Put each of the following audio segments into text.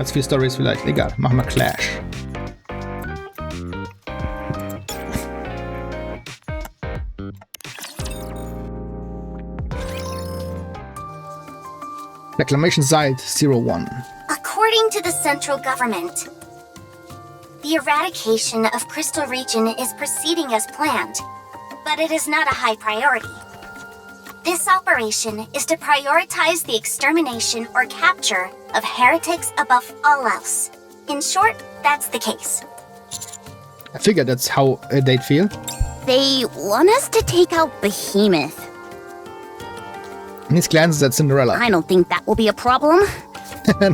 als 4 Stories vielleicht. Egal, machen wir Clash. Reclamation Site 01. According to the central government, the eradication of Crystal Region is proceeding as planned, but it is not a high priority. This operation is to prioritize the extermination or capture of heretics above all else. In short, that's the case. I figured that's how they'd feel. They want us to take out Behemoth. Und jetzt klären sie jetzt Cinderella. I don't think that will be a problem.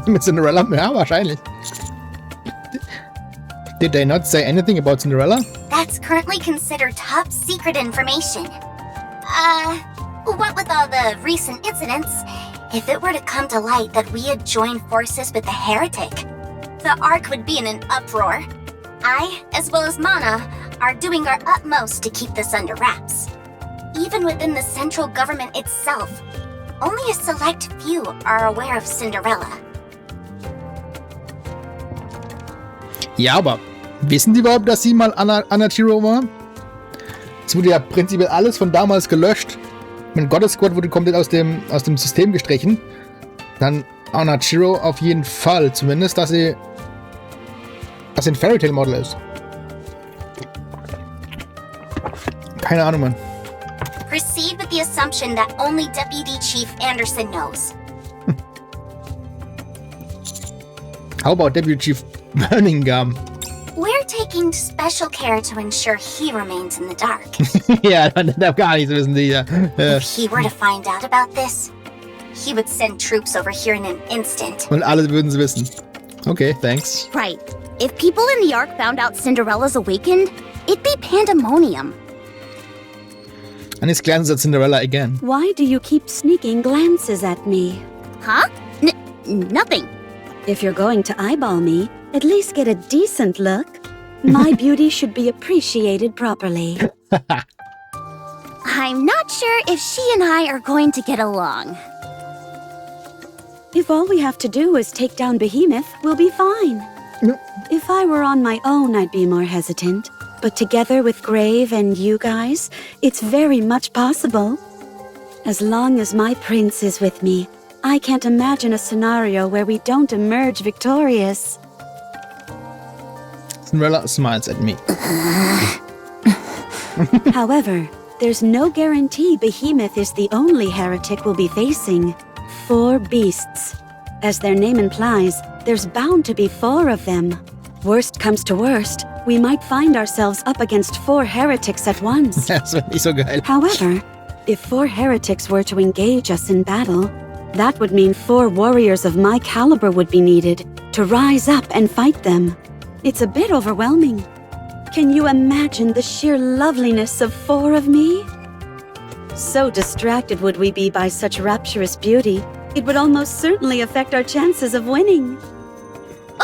Mit Cinderella? Ja, wahrscheinlich. Did they not say anything about Cinderella? That's currently considered top secret information. What with all the recent incidents, if it were to come to light that we had joined forces with the heretic, the Ark would be in an uproar. I, as well as Mana, are doing our utmost to keep this under wraps. Even within the central government itself, only a select few are aware of Cinderella. Ja, aber wissen die überhaupt, dass sie mal Anachiro war? Es wurde ja prinzipiell alles von damals gelöscht. Mein Goddess Squad wurde komplett aus dem System gestrichen. Dann Anachiro auf jeden Fall, zumindest, dass sie ein Fairy Tail Model ist. Keine Ahnung, Mann. Proceed with the assumption that only Deputy Chief Anderson knows. How about Deputy Chief Birmingham? We're taking special care to ensure he remains in the dark. Ja, das darf gar nichts wissen, die ja. If he were to find out about this, he would send troops over here in an instant. Und alle würden es wissen. Okay, thanks. Right. If people in the Ark found out Cinderella's awakened, it'd be pandemonium. And jetzt klären sie Cinderella again. Why do you keep sneaking glances at me? Huh? Nothing. If you're going to eyeball me, at least get a decent look. My beauty should be appreciated properly. I'm not sure if she and I are going to get along. If all we have to do is take down Behemoth, we'll be fine. No. If I were on my own, I'd be more hesitant. But together with Grave and you guys, it's very much possible. As long as my prince is with me, I can't imagine a scenario where we don't emerge victorious. Cinderella smiles at me. However, there's no guarantee Behemoth is the only heretic we'll be facing. 4 beasts. As their name implies, there's bound to be 4 of them. Worst comes to worst, we might find ourselves up against 4 heretics at once. Das wird nicht so geil. However, if 4 heretics were to engage us in battle, that would mean 4 warriors of my caliber would be needed to rise up and fight them. It's a bit overwhelming. Can you imagine the sheer loveliness of 4 of me? So distracted would we be by such rapturous beauty, it would almost certainly affect our chances of winning.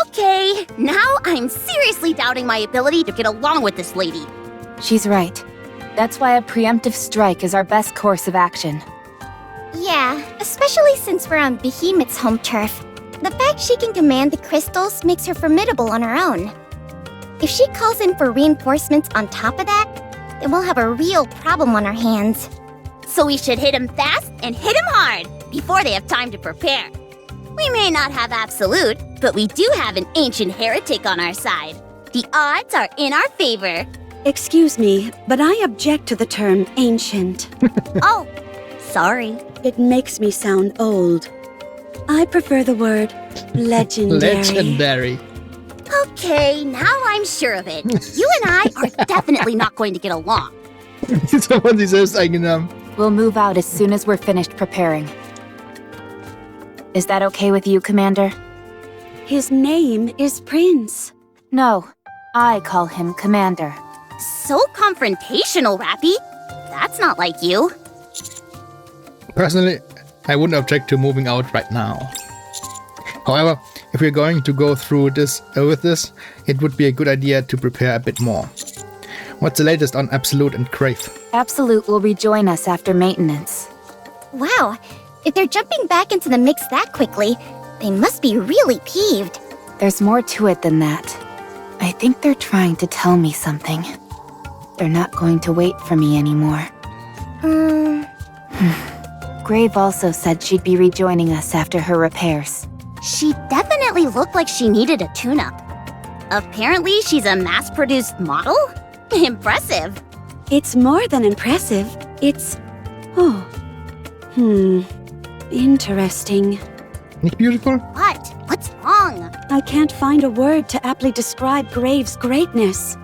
Okay, now I'm seriously doubting my ability to get along with this lady. She's right. That's why a preemptive strike is our best course of action. Yeah, especially since we're on Behemoth's home turf. The fact she can command the crystals makes her formidable on her own. If she calls in for reinforcements on top of that, then we'll have a real problem on our hands. So we should hit him fast and hit him hard before they have time to prepare. We may not have absolute, but we do have an ancient heretic on our side. The odds are in our favor. Excuse me, but I object to the term ancient. Oh, sorry. It makes me sound old. I prefer the word legendary. Legendary. Okay, now I'm sure of it. You and I are definitely not going to get along. Jetzt haben sie selbst eingenommen. We'll move out as soon as we're finished preparing. Is that okay with you, Commander? His name is Prince. No, I call him Commander. So confrontational, Rappy. That's not like you. Personally, I wouldn't object to moving out right now. However, if we're going to go through this with this, it would be a good idea to prepare a bit more. What's the latest on Absolute and Crave? Absolute will rejoin us after maintenance. Wow, if they're jumping back into the mix that quickly, they must be really peeved. There's more to it than that. I think they're trying to tell me something. They're not going to wait for me anymore. Grave also said she'd be rejoining us after her repairs. She definitely looked like she needed a tune-up. Apparently, she's a mass-produced model? Impressive. It's more than impressive. It's... oh. Interesting. Nicht beautiful? What? What's wrong? I can't find a word to aptly describe Grave's greatness.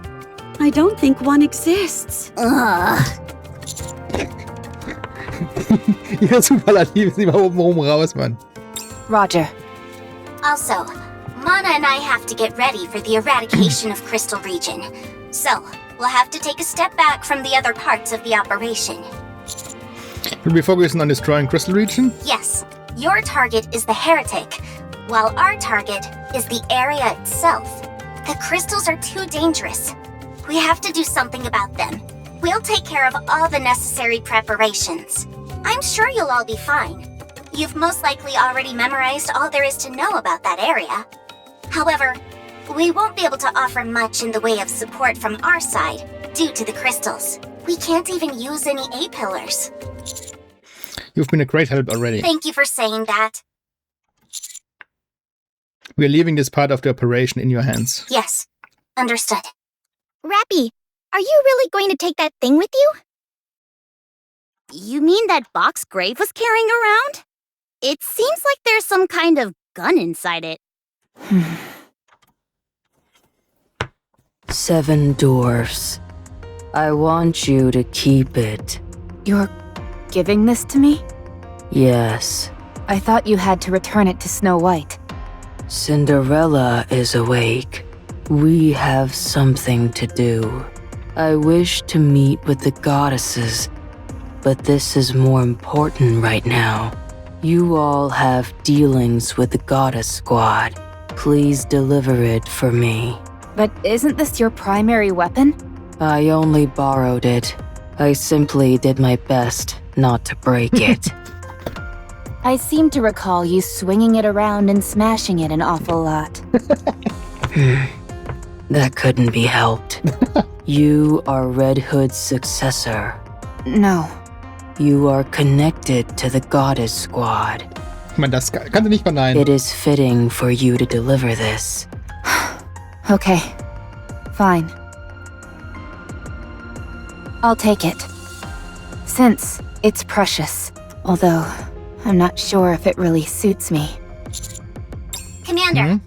I don't think one exists. Ugh. Ja, Superlativ ist immer oben rum raus, Mann. Roger. Also, Mana and I have to get ready for the eradication of Crystal Region. So, we'll have to take a step back from the other parts of the operation. We'll be focusing on destroying Crystal Region? Yes, your target is the Heretic, while our target is the area itself. The crystals are too dangerous. We have to do something about them. We'll take care of all the necessary preparations. I'm sure you'll all be fine. You've most likely already memorized all there is to know about that area. However, we won't be able to offer much in the way of support from our side due to the crystals. We can't even use any A-pillars. You've been a great help already. Thank you for saying that. We are leaving this part of the operation in your hands. Yes, understood. Rappy, are you really going to take that thing with you? You mean that box Grave was carrying around? It seems like there's some kind of gun inside it. 7 dwarfs. I want you to keep it. You're giving this to me? Yes. I thought you had to return it to Snow White. Cinderella is awake. We have something to do. I wish to meet with the goddesses, but this is more important right now. You all have dealings with the goddess squad. Please deliver it for me. But isn't this your primary weapon? I only borrowed it. I simply did my best not to break it. I seem to recall you swinging it around and smashing it an awful lot. That couldn't be helped. You are Red Hood's successor. No. You are connected to the goddess squad. Ich meine, das kann sie nicht verneinen. It is fitting for you to deliver this. Okay. Fine. I'll take it. Since it's precious. Although, I'm not sure if it really suits me. Commander,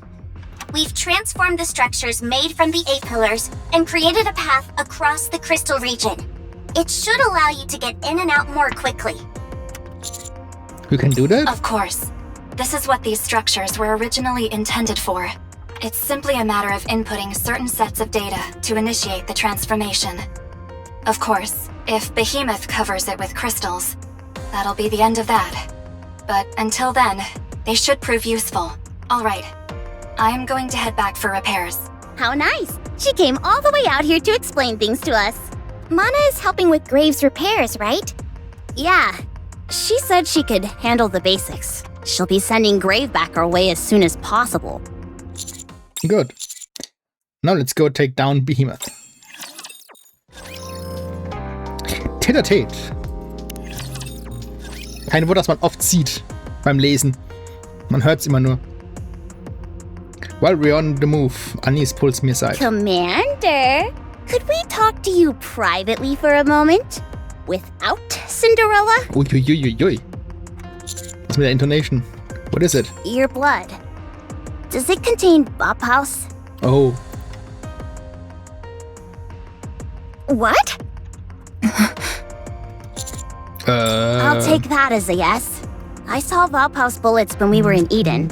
we've transformed the structures made from the A-pillars and created a path across the Crystal Region. It should allow you to get in and out more quickly. You can do that? Of course. This is what these structures were originally intended for. It's simply a matter of inputting certain sets of data to initiate the transformation. Of course, if Behemoth covers it with crystals, that'll be the end of that. But until then, they should prove useful. All right. I am going to head back for repairs. How nice! She came all the way out here to explain things to us. Mana is helping with Grave's repairs, right? Yeah, she said she could handle the basics. She'll be sending Grave back our way as soon as possible. Good. Now let's go take down Behemoth. Tete-a-tete. Kein Wort, das man oft sieht beim Lesen. Man hört es immer nur. While we're on the move, Anis pulls me aside. Commander, could we talk to you privately for a moment? Without Cinderella? Uiuiuiui. What's with the intonation? What is it? Your blood. Does it contain Bauhaus? Oh. What? I'll take that as a yes. I saw Bauhaus bullets when we were in Eden.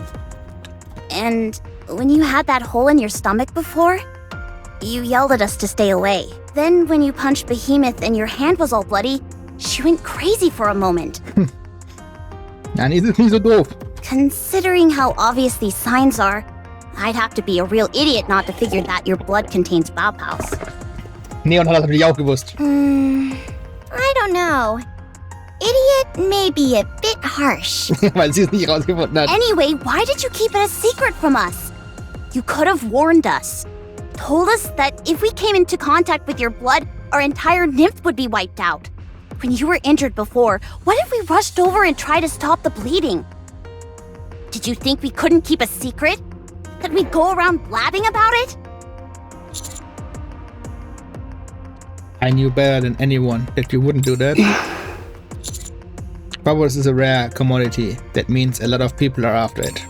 And when you had that hole in your stomach before, you yelled at us to stay away. Then when you punched Behemoth and your hand was all bloody, she went crazy for a moment. Anis ist nicht so doof. Considering how obvious these signs are, I'd have to be a real idiot not to figure that your blood contains Bauhaus. Neon hat das natürlich auch gewusst. I don't know. Idiot may be a bit harsh. Weil sie es nicht rausgefunden hat. Anyway, why did you keep it a secret from us? You could have warned us. Told us that if we came into contact with your blood, our entire nymph would be wiped out. When you were injured before, what if we rushed over and tried to stop the bleeding? Did you think we couldn't keep a secret? That we'd go around blabbing about it? I knew better than anyone that you wouldn't do that. Bubbles is a rare commodity. That means a lot of people are after it.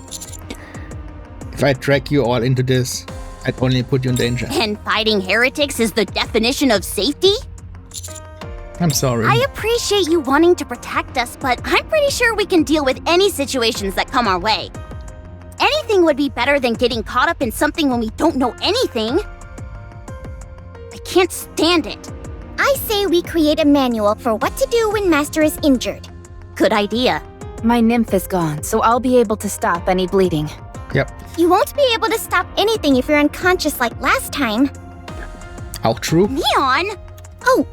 If I drag you all into this, I'd only put you in danger. And fighting heretics is the definition of safety? I'm sorry. I appreciate you wanting to protect us, but I'm pretty sure we can deal with any situations that come our way. Anything would be better than getting caught up in something when we don't know anything. I can't stand it. I say we create a manual for what to do when Master is injured. Good idea. My nymph is gone, so I'll be able to stop any bleeding. Yep. You won't be able to stop anything if you're unconscious like last time. Auch true. Neon! Oh,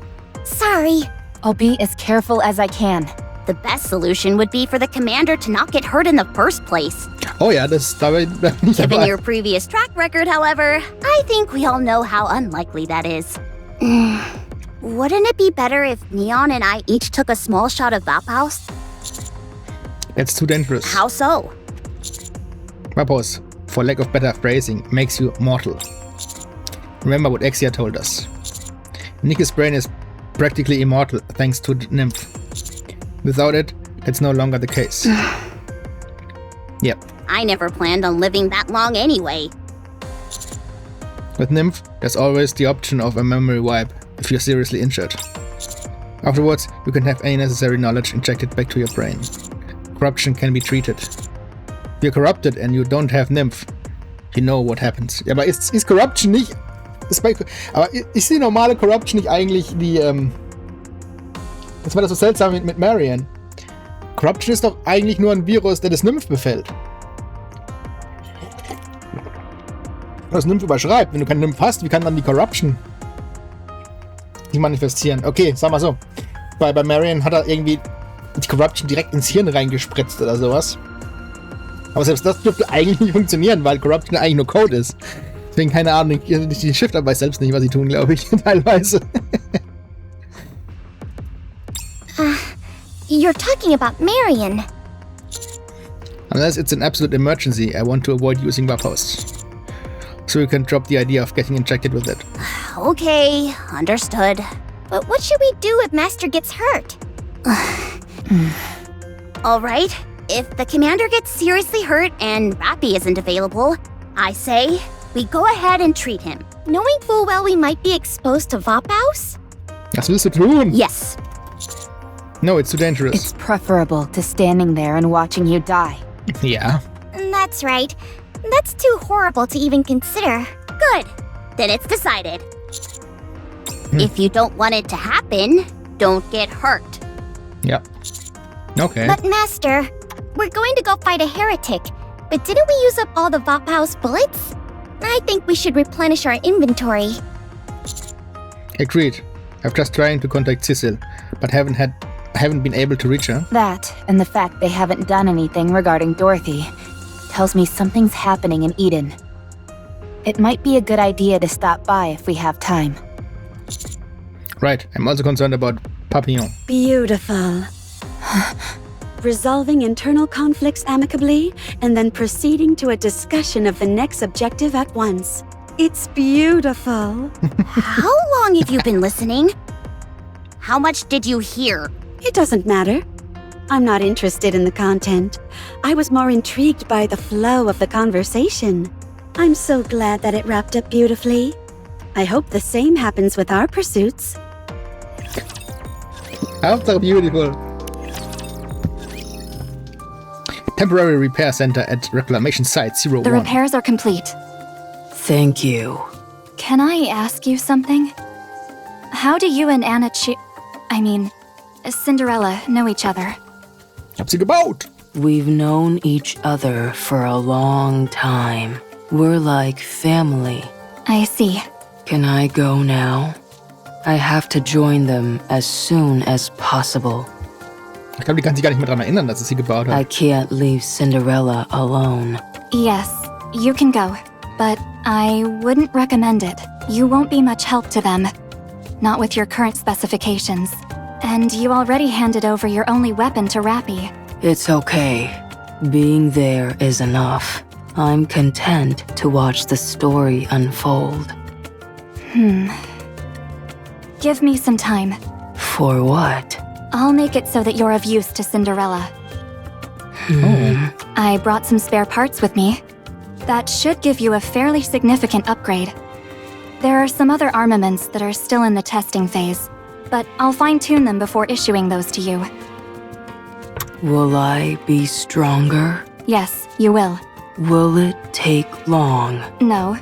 sorry. I'll be as careful as I can. The best solution would be for the commander to not get hurt in the first place. Oh ja, da bin ich Given dabei. your previous track record, however, I think we all know how unlikely that is. Wouldn't it be better if Neon and I each took a small shot of Vapaus? That's too dangerous. How so? Vapaus, for lack of better phrasing, makes you mortal. Remember what Exia told us. Nikke's brain is practically immortal thanks to the nymph. Without it, that's no longer the case. Yep. I never planned on living that long anyway. With nymph, there's always the option of a memory wipe if you're seriously injured. Afterwards, you can have any necessary knowledge injected back to your brain. Corruption can be treated. If you're corrupted and you don't have nymph, you know what happens. Ja, aber ist Corruption nicht... aber ist die normale Corruption nicht eigentlich die... Das war das so seltsam mit Marion. Corruption ist doch eigentlich nur ein Virus, der das Nymph befällt. Das Nymph überschreibt. Wenn du keinen Nymph hast, wie kann dann die Corruption sich manifestieren? Okay, sag mal so. Bei Marion hat er irgendwie die Corruption direkt ins Hirn reingespritzt oder sowas. Aber selbst das dürfte eigentlich nicht funktionieren, weil Corruption eigentlich nur Code ist. Deswegen keine Ahnung, die Shifter weiß selbst nicht, was sie tun, glaube ich, teilweise. You're talking about Marion. Unless it's an absolute emergency, I want to avoid using Vapaus. So you can drop the idea of getting injected with it. Okay, understood. But what should we do if Master gets hurt? Alright, if the commander gets seriously hurt and Rappy isn't available, I say we go ahead and treat him. Knowing full well we might be exposed to Vapaus? Was willst du tun? Yes. No, it's too dangerous. It's preferable to standing there and watching you die. Yeah. That's right. That's too horrible to even consider. Good. Then it's decided. If you don't want it to happen, don't get hurt. Yep. Okay. But Master, we're going to go fight a heretic. But didn't we use up all the Vapaus bullets? I think we should replenish our inventory. Agreed. I've just trying to contact Cecil, but haven't been able to reach her. That, and the fact they haven't done anything regarding Dorothy, tells me something's happening in Eden. It might be a good idea to stop by if we have time. Right. I'm also concerned about Papillon. Beautiful. Resolving internal conflicts amicably, and then proceeding to a discussion of the next objective at once. It's beautiful. How long have you been listening? How much did you hear? It doesn't matter. I'm not interested in the content. I was more intrigued by the flow of the conversation. I'm so glad that it wrapped up beautifully. I hope the same happens with our pursuits. Hauptsache beautiful. Temporary repair center at reclamation site 01. The repairs are complete. Thank you. Can I ask you something? How do you and Cinderella know each other? Ich hab sie gebaut. We've known each other for a long time. We're like family. I see. Can I go now? I have to join them as soon as possible. Ich glaube, die kann sich gar nicht mehr daran erinnern, dass es sie gebaut I hat. can't leave Cinderella alone. Yes, you can go. but I wouldn't recommend it. You won't be much help to them. Not with your current specifications. And you already handed over your only weapon to Rappy. It's okay. Being there is enough. I'm content to watch the story unfold. Give me some time. For what? I'll make it so that you're of use to Cinderella. I brought some spare parts with me. That should give you a fairly significant upgrade. There are some other armaments that are still in the testing phase, but I'll fine-tune them before issuing those to you. Will I be stronger? Yes, you will. Will it take long? No.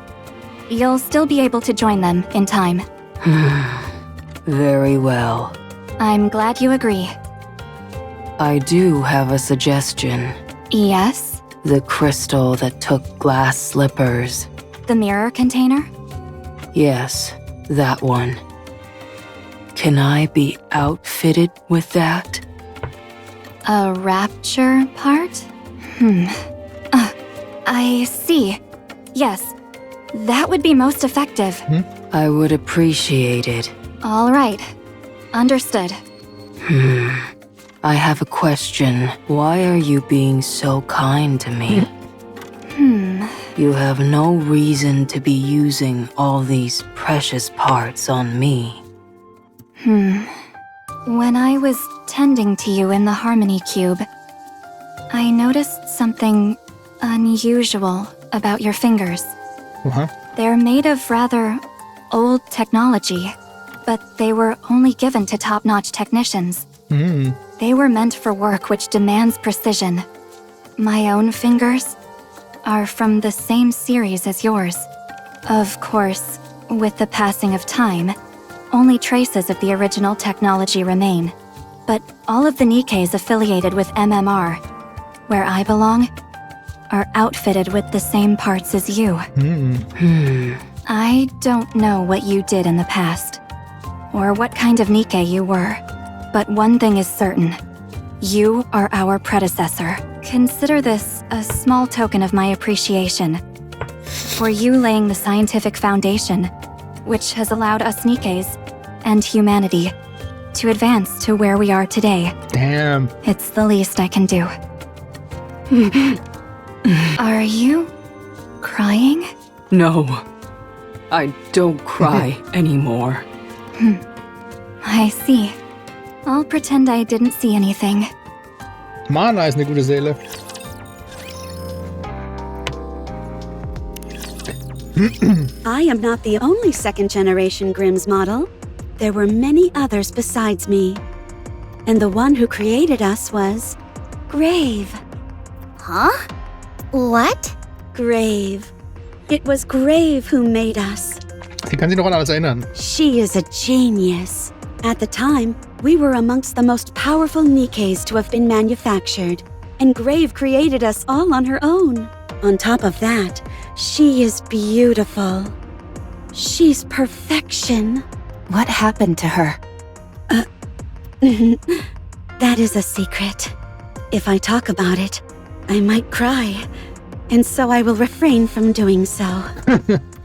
You'll still be able to join them in time. Very well. I'm glad you agree. I do have a suggestion. Yes? The crystal that took glass slippers. The mirror container? Yes, that one. Can I be outfitted with that? A rapture part? I see. Yes, that would be most effective. I would appreciate it. All right. Understood. I have a question. Why are you being so kind to me? You have no reason to be using all these precious parts on me. When I was tending to you in the Harmony Cube, I noticed something unusual about your fingers. They're made of rather old technology, but they were only given to top-notch technicians. They were meant for work which demands precision. My own fingers are from the same series as yours. Of course, with the passing of time, only traces of the original technology remain. But all of the Nikkes affiliated with MMR, where I belong, are outfitted with the same parts as you. I don't know what you did in the past, or what kind of Nikke you were, but one thing is certain. You are our predecessor. Consider this a small token of my appreciation for you laying the scientific foundation, which has allowed us Nikkes and humanity to advance to where we are today. Damn. It's the least I can do. Are you crying? No, I don't cry anymore. I see. I'll pretend I didn't see anything. Mana ist eine gute Seele. I am not the only second-generation Grimm's model. There were many others besides me. And the one who created us was Grave. Huh? What? Grave. It was Grave who made us. Sie kann sich noch an alles erinnern. She is a genius. At the time, we were amongst the most powerful Nikkes to have been manufactured, and Grave created us all on her own. On top of that, she is beautiful. She's perfection. What happened to her? That is a secret. If I talk about it, I might cry, and so I will refrain from doing so.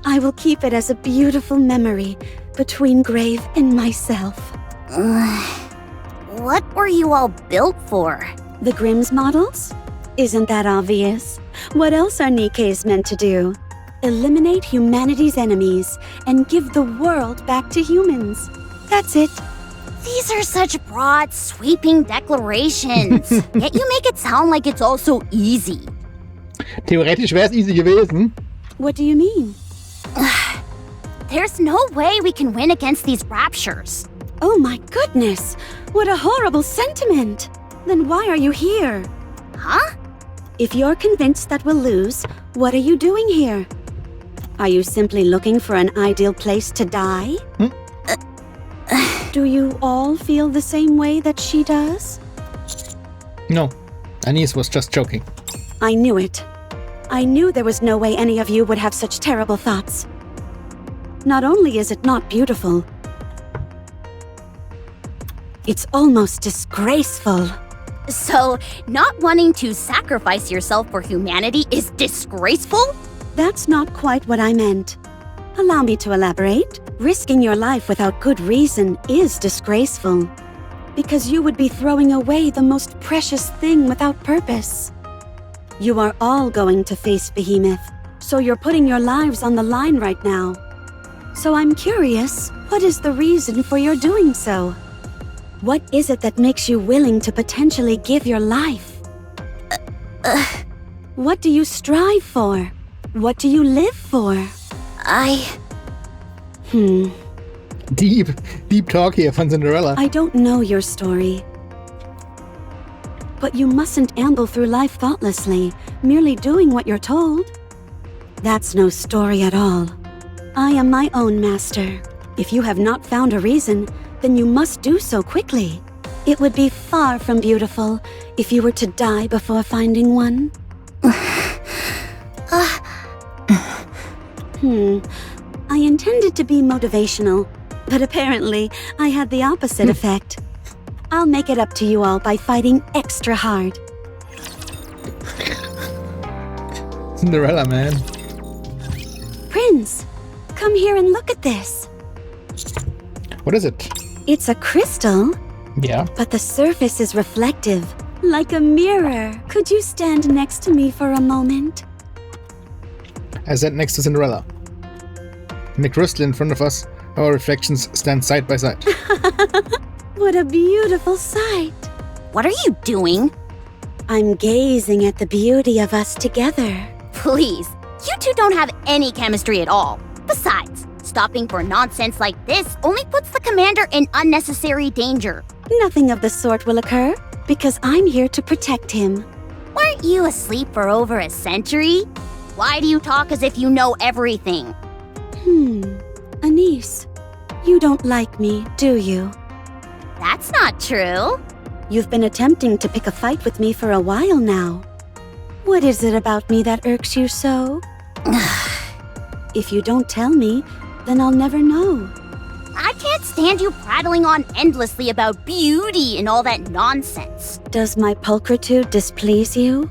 I will keep it as a beautiful memory between Grave and myself. What were you all built for? The Grimm's models? Isn't that obvious? What else are Nikkes meant to do? Eliminate humanity's enemies and give the world back to humans. That's it. These are such broad, sweeping declarations. Yet you make it sound like it's all so easy. Theoretisch wäre es easy gewesen. What do you mean? There's no way we can win against these raptures. Oh my goodness! What a horrible sentiment! Then why are you here? Huh? If you're convinced that we'll lose, what are you doing here? Are you simply looking for an ideal place to die? Do you all feel the same way that she does? No, Anis was just joking. I knew it. I knew there was no way any of you would have such terrible thoughts. Not only is it not beautiful, it's almost disgraceful. So, not wanting to sacrifice yourself for humanity is disgraceful? That's not quite what I meant. Allow me to elaborate. Risking your life without good reason is disgraceful. Because you would be throwing away the most precious thing without purpose. You are all going to face Behemoth, so you're putting your lives on the line right now. So I'm curious, what is the reason for your doing so? What is it that makes you willing to potentially give your life? What do you strive for? What do you live for? Deep talk here von Cinderella. I don't know your story. But you mustn't amble through life thoughtlessly, merely doing what you're told. That's no story at all. I am my own master. If you have not found a reason, then you must do so quickly. It would be far from beautiful if you were to die before finding one. I intended to be motivational, but apparently I had the opposite effect. I'll make it up to you all by fighting extra hard. Cinderella, man. Prince, come here and look at this. What is it? It's a crystal, Yeah. but the surface is reflective, like a mirror. Could you stand next to me for a moment? I sat next to Cinderella. In the crystal in front of us, our reflections stand side by side. What a beautiful sight. What are you doing? I'm gazing at the beauty of us together. Please, you two don't have any chemistry at all. Besides, stopping for nonsense like this only puts the commander in unnecessary danger. Nothing of the sort will occur, because I'm here to protect him. Weren't you asleep for over a century? Why do you talk as if you know everything? Anise, you don't like me, do you? That's not true. You've been attempting to pick a fight with me for a while now. What is it about me that irks you so? If you don't tell me, then I'll never know. I can't stand you prattling on endlessly about beauty and all that nonsense. Does my pulchritude displease you?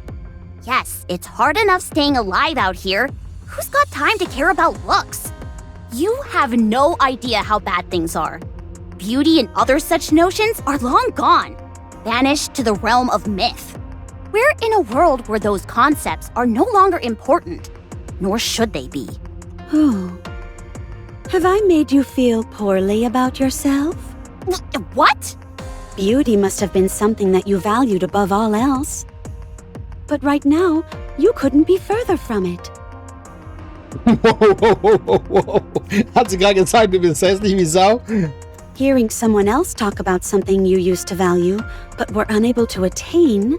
Yes, it's hard enough staying alive out here. Who's got time to care about looks? You have no idea how bad things are. Beauty and other such notions are long gone, vanished to the realm of myth. We're in a world where those concepts are no longer important, nor should they be. Oh. Have I made you feel poorly about yourself? What? Beauty must have been something that you valued above all else. But right now, you couldn't be further from it. Whoa. Hat sie gerade gezeigt, du bist hässlich wie Sau? Hearing someone else talk about something you used to value, but were unable to attain,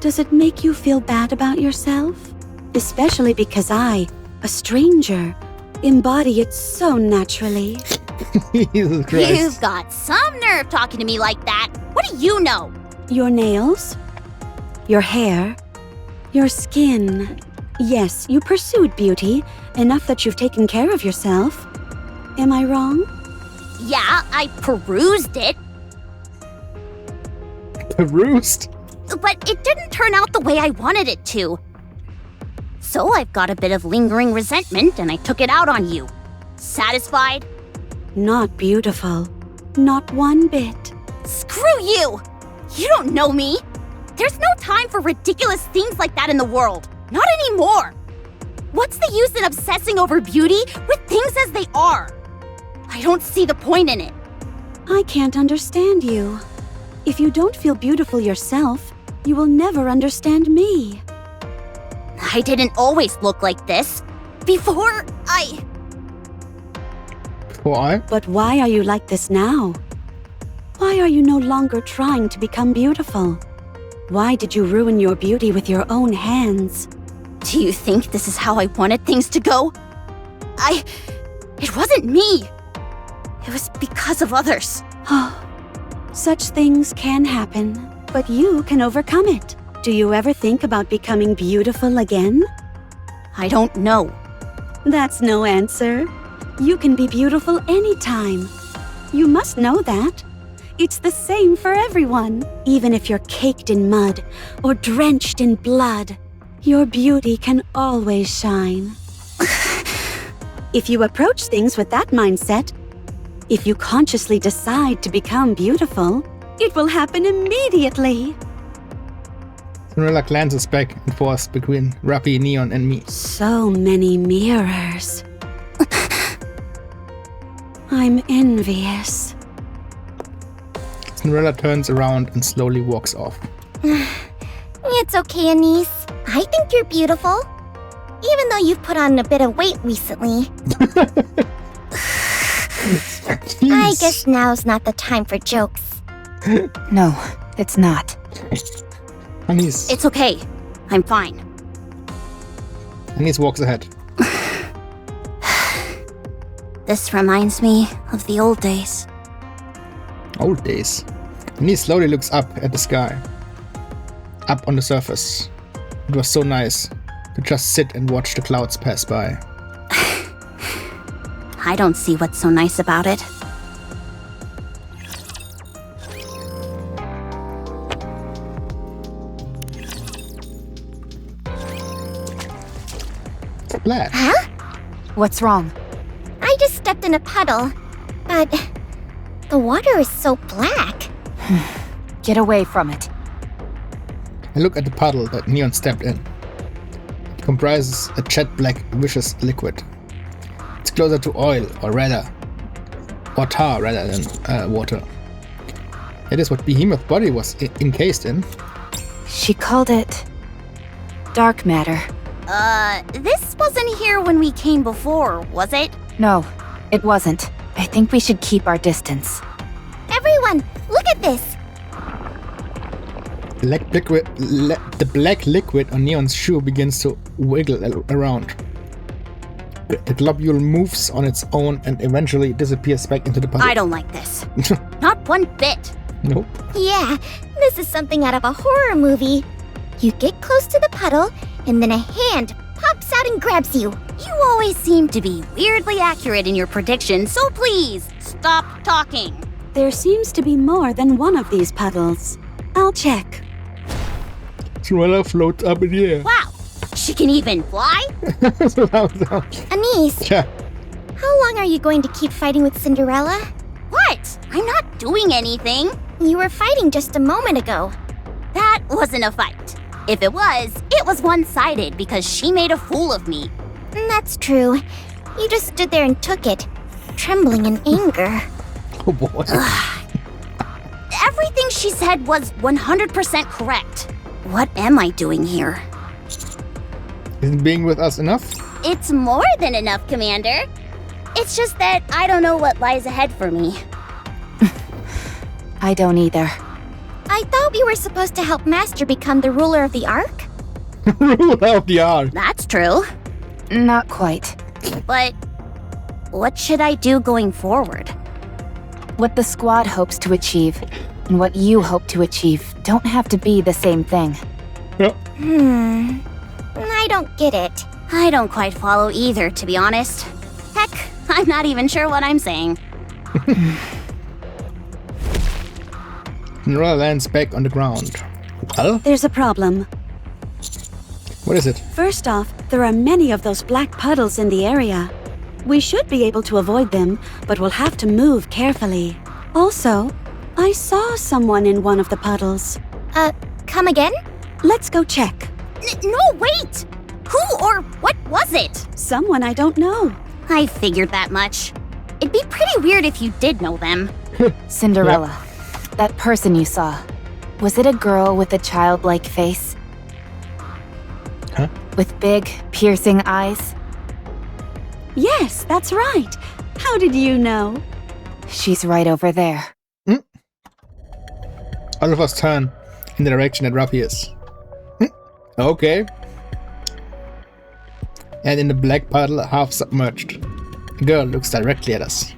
does it make you feel bad about yourself? Especially because I, a stranger, embody it so naturally. Jesus Christ. You've got some nerve talking to me like that. What do you know? Your nails, your hair, your skin. Yes, you pursued beauty, enough that you've taken care of yourself. Am I wrong? Yeah, I perused it, Perused? but it didn't turn out the way I wanted it to. So I've got a bit of lingering resentment and I took it out on you. Satisfied? Not beautiful. Not one bit. Screw you! You don't know me! There's no time for ridiculous things like that in the world. Not anymore! What's the use in obsessing over beauty with things as they are? I don't see the point in it. I can't understand you. If you don't feel beautiful yourself, you will never understand me. I didn't always look like this. Before Why? But why are you like this now? Why are you no longer trying to become beautiful? Why did you ruin your beauty with your own hands? Do you think this is how I wanted things to go? It wasn't me. It was because of others. Oh, such things can happen, but you can overcome it. Do you ever think about becoming beautiful again? I don't know. That's no answer. You can be beautiful anytime. You must know that. It's the same for everyone. Even if you're caked in mud or drenched in blood, your beauty can always shine. If you approach things with that mindset, if you consciously decide to become beautiful, it will happen immediately. Cinderella glances back and forth between Rappy, Neon, and me. So many mirrors. I'm envious. Cinderella turns around and slowly walks off. It's okay, Anise. I think you're beautiful. Even though you've put on a bit of weight recently. I guess now's not the time for jokes. No, it's not. Anise. It's okay. I'm fine. Anise walks ahead. This reminds me of the old days. Old days. Anise slowly looks up at the sky. Up on the surface. It was so nice to just sit and watch the clouds pass by. I don't see what's so nice about it. Black. Huh? What's wrong? I just stepped in a puddle. But the water is so black. Get away from it. I look at the puddle that Neon stepped in. It comprises a jet black viscous liquid. It's closer to oil, or tar rather than water. That is what Behemoth's body was encased in. She called it dark matter. This wasn't here when we came before, was it? No, it wasn't. I think we should keep our distance. Everyone, look at this. The black liquid on Neon's shoe begins to wiggle around. The globule moves on its own and eventually disappears back into the puddle. I don't like this. Not one bit. Nope. Yeah, this is something out of a horror movie. You get close to the puddle, and then a hand pops out and grabs you. You always seem to be weirdly accurate in your predictions, so please, stop talking. There seems to be more than one of these puddles. I'll check. Cinderella floats up in the air. Wow, she can even fly? Anise, Yeah. how long are you going to keep fighting with Cinderella? What? I'm not doing anything. You were fighting just a moment ago. That wasn't a fight. If it was one-sided because she made a fool of me. That's true. You just stood there and took it, trembling in anger. Oh boy. Everything she said was 100% correct. What am I doing here? Isn't being with us enough? It's more than enough, Commander. It's just that I don't know what lies ahead for me. I don't either. I thought we were supposed to help Master become the ruler of the Ark? Ruler of the Ark. That's true. Not quite. But what should I do going forward? What the squad hopes to achieve and what you hope to achieve don't have to be the same thing. Yeah. I don't get it. I don't quite follow either, to be honest. Heck, I'm not even sure what I'm saying. Cinderella lands back on the ground. Well, There's a problem. what is it? First off, there are many of those black puddles in the area. We should be able to avoid them, but we'll have to move carefully. Also, I saw someone in one of the puddles. Come again? Let's go check. No, wait! Who or what was it? Someone I don't know. I figured that much. It'd be pretty weird if you did know them. Cinderella, that person you saw, was it a girl with a childlike face? Huh? With big, piercing eyes? Yes, that's right. How did you know? She's right over there. All of us turn in the direction that Rappy is. Okay. And in the black puddle, half submerged, a girl looks directly at us.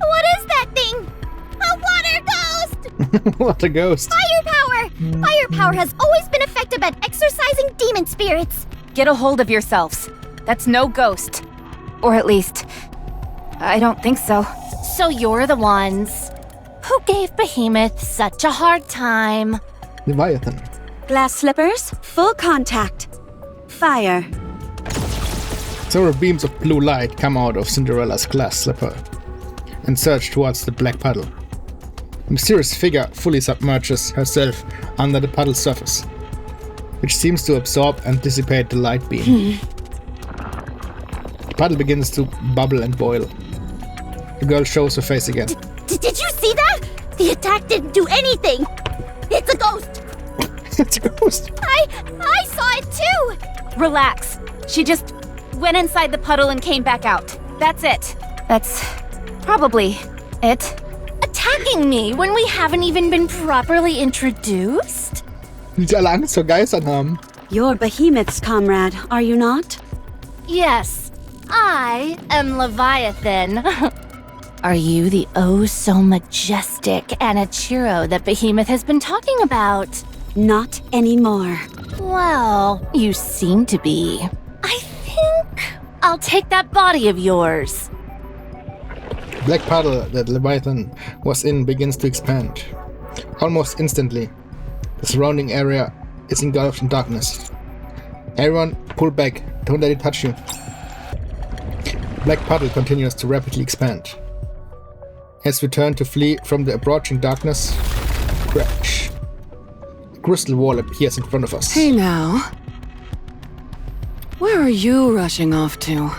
What is that thing? A water ghost! What a ghost. Fire power! Fire power has always been effective at exorcising demon spirits. Get a hold of yourselves. That's no ghost. Or at least, I don't think so. So you're the ones who gave Behemoth such a hard time. Leviathan. Glass slippers, full contact. fire. Several beams of blue light come out of Cinderella's glass slipper and surge towards the black puddle. A mysterious figure fully submerges herself under the puddle's surface, which seems to absorb and dissipate the light beam. The puddle begins to bubble and boil. The girl shows her face again. Did you see that? The attack didn't do anything. It's a ghost. It's a ghost. I saw it too. Relax. She just went inside the puddle and came back out. That's it. That's probably it. Attacking me when we haven't even been properly introduced? Die alle Angst vor Geistern haben. You're Behemoth's comrade, are you not? Yes, I am Leviathan. Are you the oh-so-majestic Anachiro that Behemoth has been talking about? Not anymore. Well, you seem to be. I think I'll take that body of yours. The black puddle that Leviathan was in begins to expand. Almost instantly, the surrounding area is engulfed in darkness. Everyone, pull back. Don't let it touch you. The black puddle continues to rapidly expand. As we turn to flee from the approaching darkness, crash. A crystal wall appears in front of us. Hey now. Where are you rushing off to?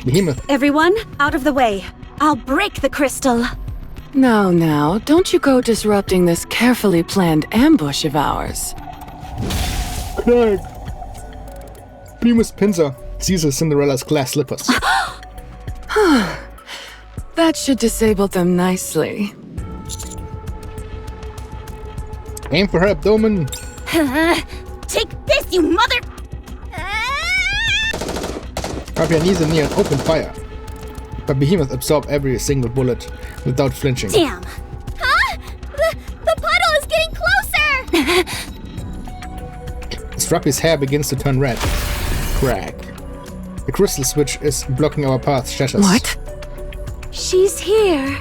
Behemoth. Everyone, out of the way. I'll break the crystal. Now, don't you go disrupting this carefully planned ambush of ours. Clark. Behemoth Pincer seizes Cinderella's glass slippers. That should disable them nicely. Aim for her abdomen. Take this, you mother... Drop your knees near and open fire. But Behemoth absorbs every single bullet without flinching. Damn. Huh? The puddle is getting closer! Strappy's hair begins to turn red. Crack. The crystal switch is blocking our path shatters. What? She's here.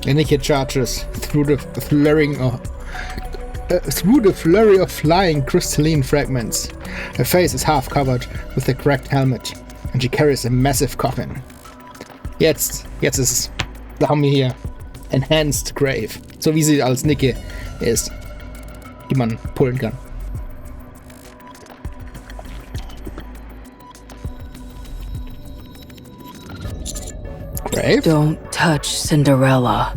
And Nikke charges through the flurry of flying crystalline fragments. Her face is half covered with a cracked helmet, and she carries a massive coffin. Jetzt ist da haben wir hier Enhanced Grave, so wie sie als Nikke ist, die man pullen kann. Grave? Don't touch Cinderella.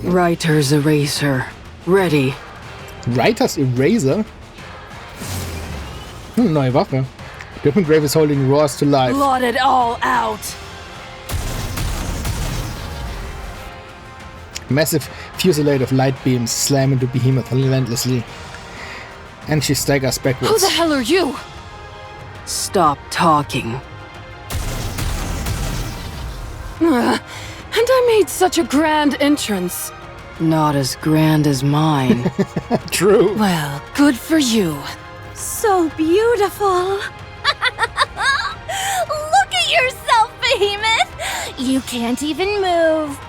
Writer's eraser. Ready. Writer's Eraser? Neue Waffe. Different Grave is holding Roars to life. Blot it all out. Massive fusillade of light beams slam into Behemoth relentlessly. And she staggers backwards. Who the hell are you? Stop talking. And I made such a grand entrance. Not as grand as mine. True. Well, good for you. So beautiful. Look at yourself, Behemoth! You can't even move.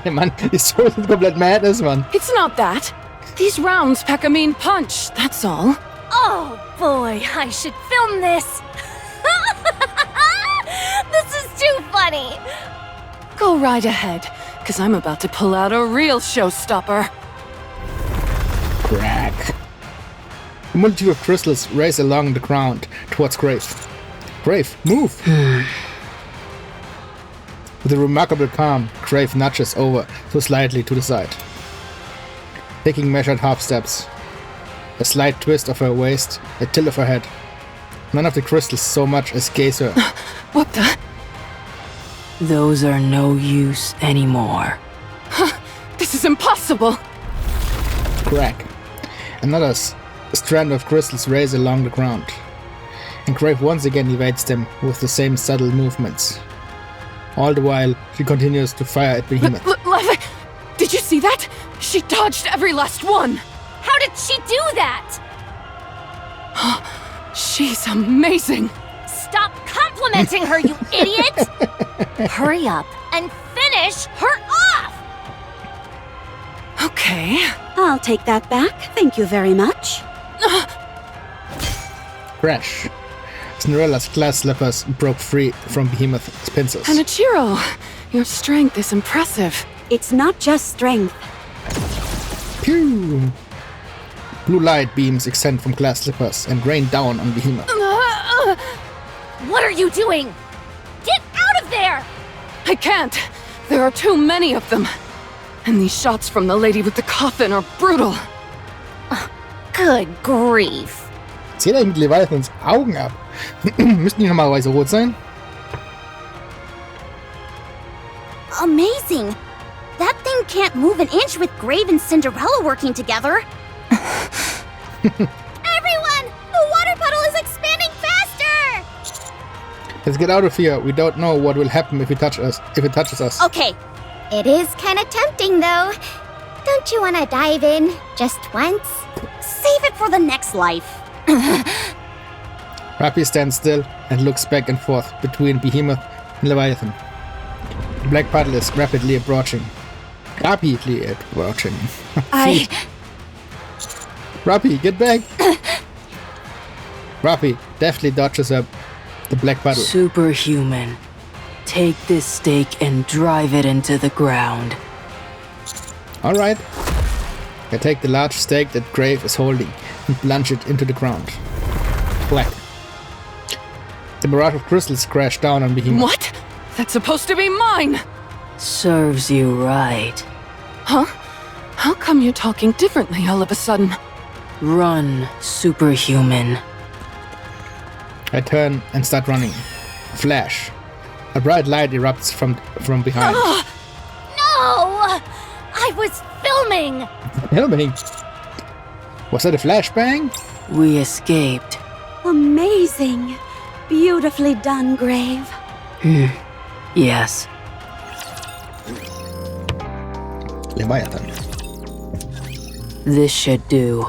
Mann, die Story ist komplett madness, Mann. It's not that. These rounds pack a mean punch, that's all. Oh boy, I should film this. This is too funny. Go right ahead, because I'm about to pull out a real showstopper. Crack. A multitude of crystals race along the ground towards Grave. Grave, move! With a remarkable calm, Grave nudges over so slightly to the side. Taking measured half steps. A slight twist of her waist, a tilt of her head. None of the crystals so much as gaze her. What the? Those are no use anymore. This is impossible! Crack. Another strand of crystals race along the ground. And Grave once again evades them with the same subtle movements. All the while, she continues to fire at Behemoth. Levi, did you see that? She dodged every last one! How did she do that? She's amazing! Stop complimenting her, you idiot! Hurry up and finish her off! Okay. I'll take that back, thank you very much. Crash. Cinderella's glass slippers broke free from Behemoth's pincers. Hanichiro, your strength is impressive. It's not just strength. Pew! Blue light beams extend from glass slippers and rain down on Behemoth. What are you doing? Get out of there! I can't. There are too many of them. And these shots from the lady with the coffin are brutal. Good grief. Zählt euch mit Leviathans Augen ab. Müssten die normalerweise rot sein? Amazing! That thing can't move an inch with Grave and Cinderella working together. Everyone! The water puddle is expanding faster! Let's get out of here. We don't know what will happen if it touches us. Okay, It is kinda tempting, though. Don't you wanna dive in just once? save it for the next life. Rappy stands still and looks back and forth between Behemoth and Leviathan. The black puddle is rapidly approaching. Rappy, get back! Rappy deftly dodges up the black puddle. Superhuman. Take this stake and drive it into the ground. Alright. I take the large stake that Grave is holding and plunge it into the ground. Black. The barrage of crystals crash down on Behemoth. What? That's supposed to be mine! Serves you right. Huh? How come you're talking differently all of a sudden? Run, superhuman. I turn and start running. Flash. A bright light erupts from behind. No! I was filming! Filming? Was that a flashbang? We escaped. Amazing. Beautifully done, Grave. Yes. Leviathan. This should do.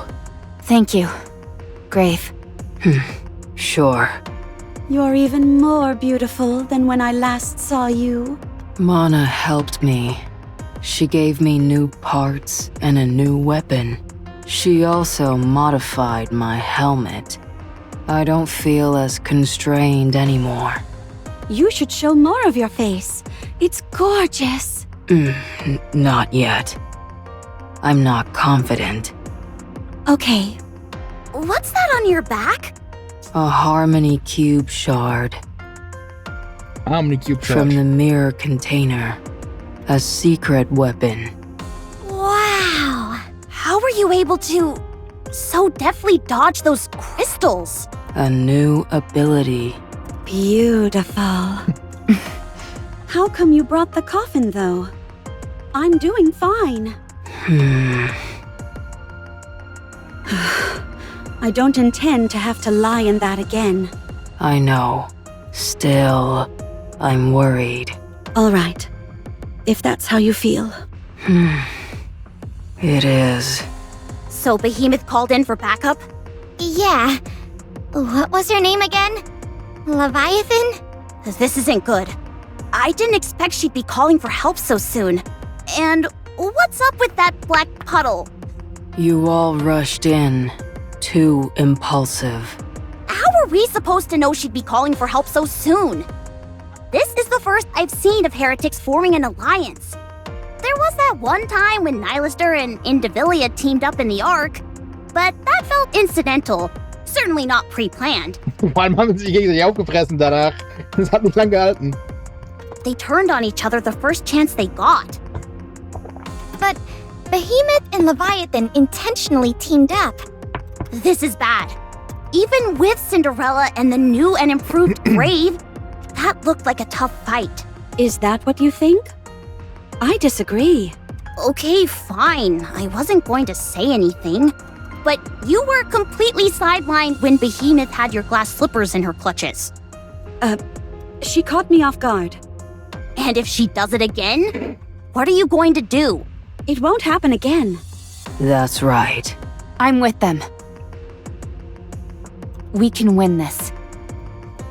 Thank you, Grave. Sure. You're even more beautiful than when I last saw you. Mana helped me. She gave me new parts and a new weapon. She also modified my helmet. I don't feel as constrained anymore. You should show more of your face. It's gorgeous. Not yet. I'm not confident. Okay. What's that on your back? A harmony cube shard Harmony Cube from charge. the mirror container. A secret weapon. Wow! How were you able to so deftly dodge those crystals? A new ability. Beautiful. How come you brought the coffin, though? I'm doing fine. I don't intend to have to lie in that again. I know. Still, I'm worried. All right. If that's how you feel. It is. So Behemoth called in for backup? Yeah. What was her name again? Leviathan? This isn't good. I didn't expect she'd be calling for help so soon. And what's up with that black puddle? You all rushed in. Too impulsive. How were we supposed to know she'd be calling for help so soon? This is the first I've seen of heretics forming an alliance. There was that one time when Nylister and Indivilia teamed up in the Ark, but that felt incidental. Certainly not pre-planned. Vor allem haben sie sich gegenseitig aufgefressen danach. Das hat nicht lang gehalten. They turned on each other the first chance they got. But Behemoth and Leviathan intentionally teamed up. This is bad. Even with Cinderella and the new and improved Grave, that looked like a tough fight. Is that what you think? I disagree. Okay, fine. I wasn't going to say anything. But you were completely sidelined when Behemoth had your glass slippers in her clutches. She caught me off guard. And if she does it again, what are you going to do? It won't happen again. That's right. I'm with them. We can win this.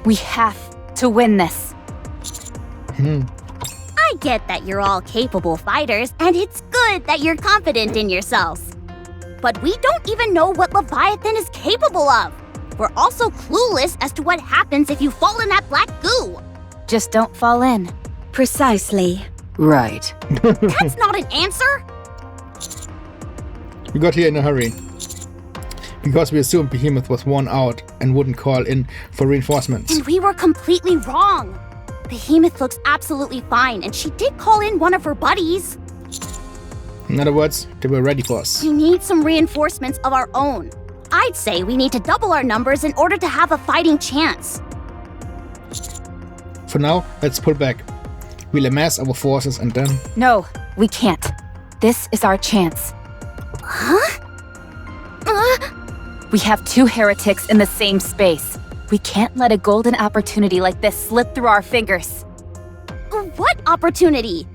We have to win this. I get that you're all capable fighters, and it's good that you're confident in yourselves. But we don't even know what Leviathan is capable of. We're also clueless as to what happens if you fall in that black goo. Just don't fall in. Precisely. Right. That's not an answer. We got here in a hurry. Because we assumed Behemoth was worn out and wouldn't call in for reinforcements. And we were completely wrong. Behemoth looks absolutely fine, and she did call in one of her buddies. In other words, they were ready for us. We need some reinforcements of our own. I'd say we need to double our numbers in order to have a fighting chance. For now, let's pull back. We'll amass our forces and then... No, we can't. This is our chance. Huh? We have 2 heretics in the same space. We can't let a golden opportunity like this slip through our fingers. What opportunity?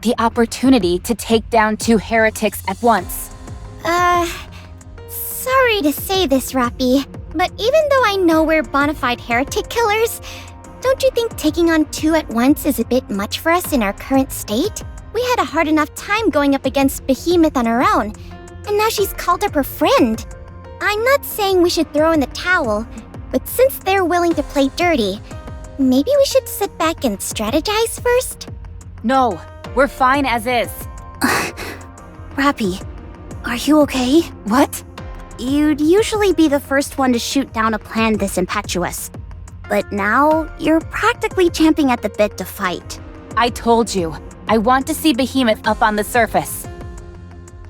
The opportunity to take down 2 heretics at once. Sorry to say this, Rappy, but even though I know we're bona fide heretic killers, don't you think taking on 2 at once is a bit much for us in our current state? We had a hard enough time going up against Behemoth on our own, and now she's called up her friend. I'm not saying we should throw in the towel, but since they're willing to play dirty, maybe we should sit back and strategize first? No, we're fine as is. Rappy, are you okay? What? You'd usually be the first one to shoot down a plan this impetuous. But now, you're practically champing at the bit to fight. I told you, I want to see Behemoth up on the surface.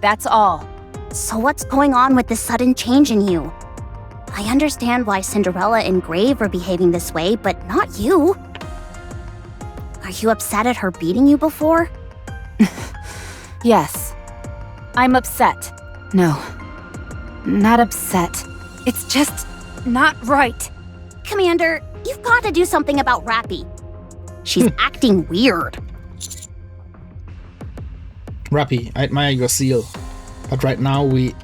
That's all. So what's going on with this sudden change in you? I understand why Cinderella and Grave are behaving this way, but not you. Are you upset at her beating you before? Yes. I'm upset. No. Not upset. It's just not right. Commander, you've got to do something about Rappy. She's acting weird. Rappy, I admire your zeal. But right now we...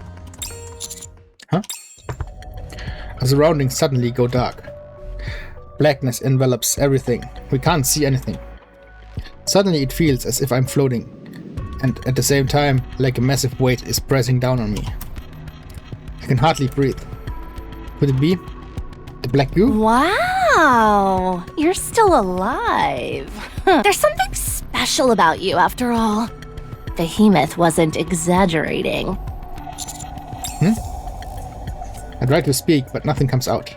Huh? Our surroundings suddenly go dark. Blackness envelops everything. We can't see anything. Suddenly it feels as if I'm floating. And at the same time, like a massive weight is pressing down on me. I can hardly breathe. Could it be the black goo? Wow, you're still alive. There's something special about you, after all. Behemoth wasn't exaggerating. I try to speak, but nothing comes out.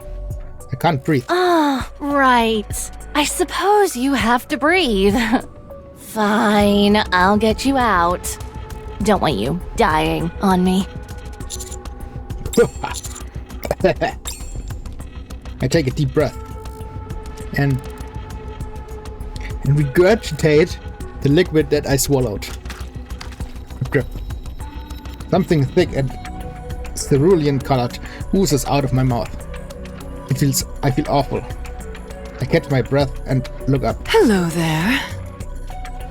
I can't breathe. Ah, right. I suppose you have to breathe. Fine, I'll get you out. Don't want you dying on me. I take a deep breath and regurgitate the liquid that I swallowed. Grip. Something thick and cerulean colored oozes out of my mouth. I feel awful. I catch my breath and look up. Hello there.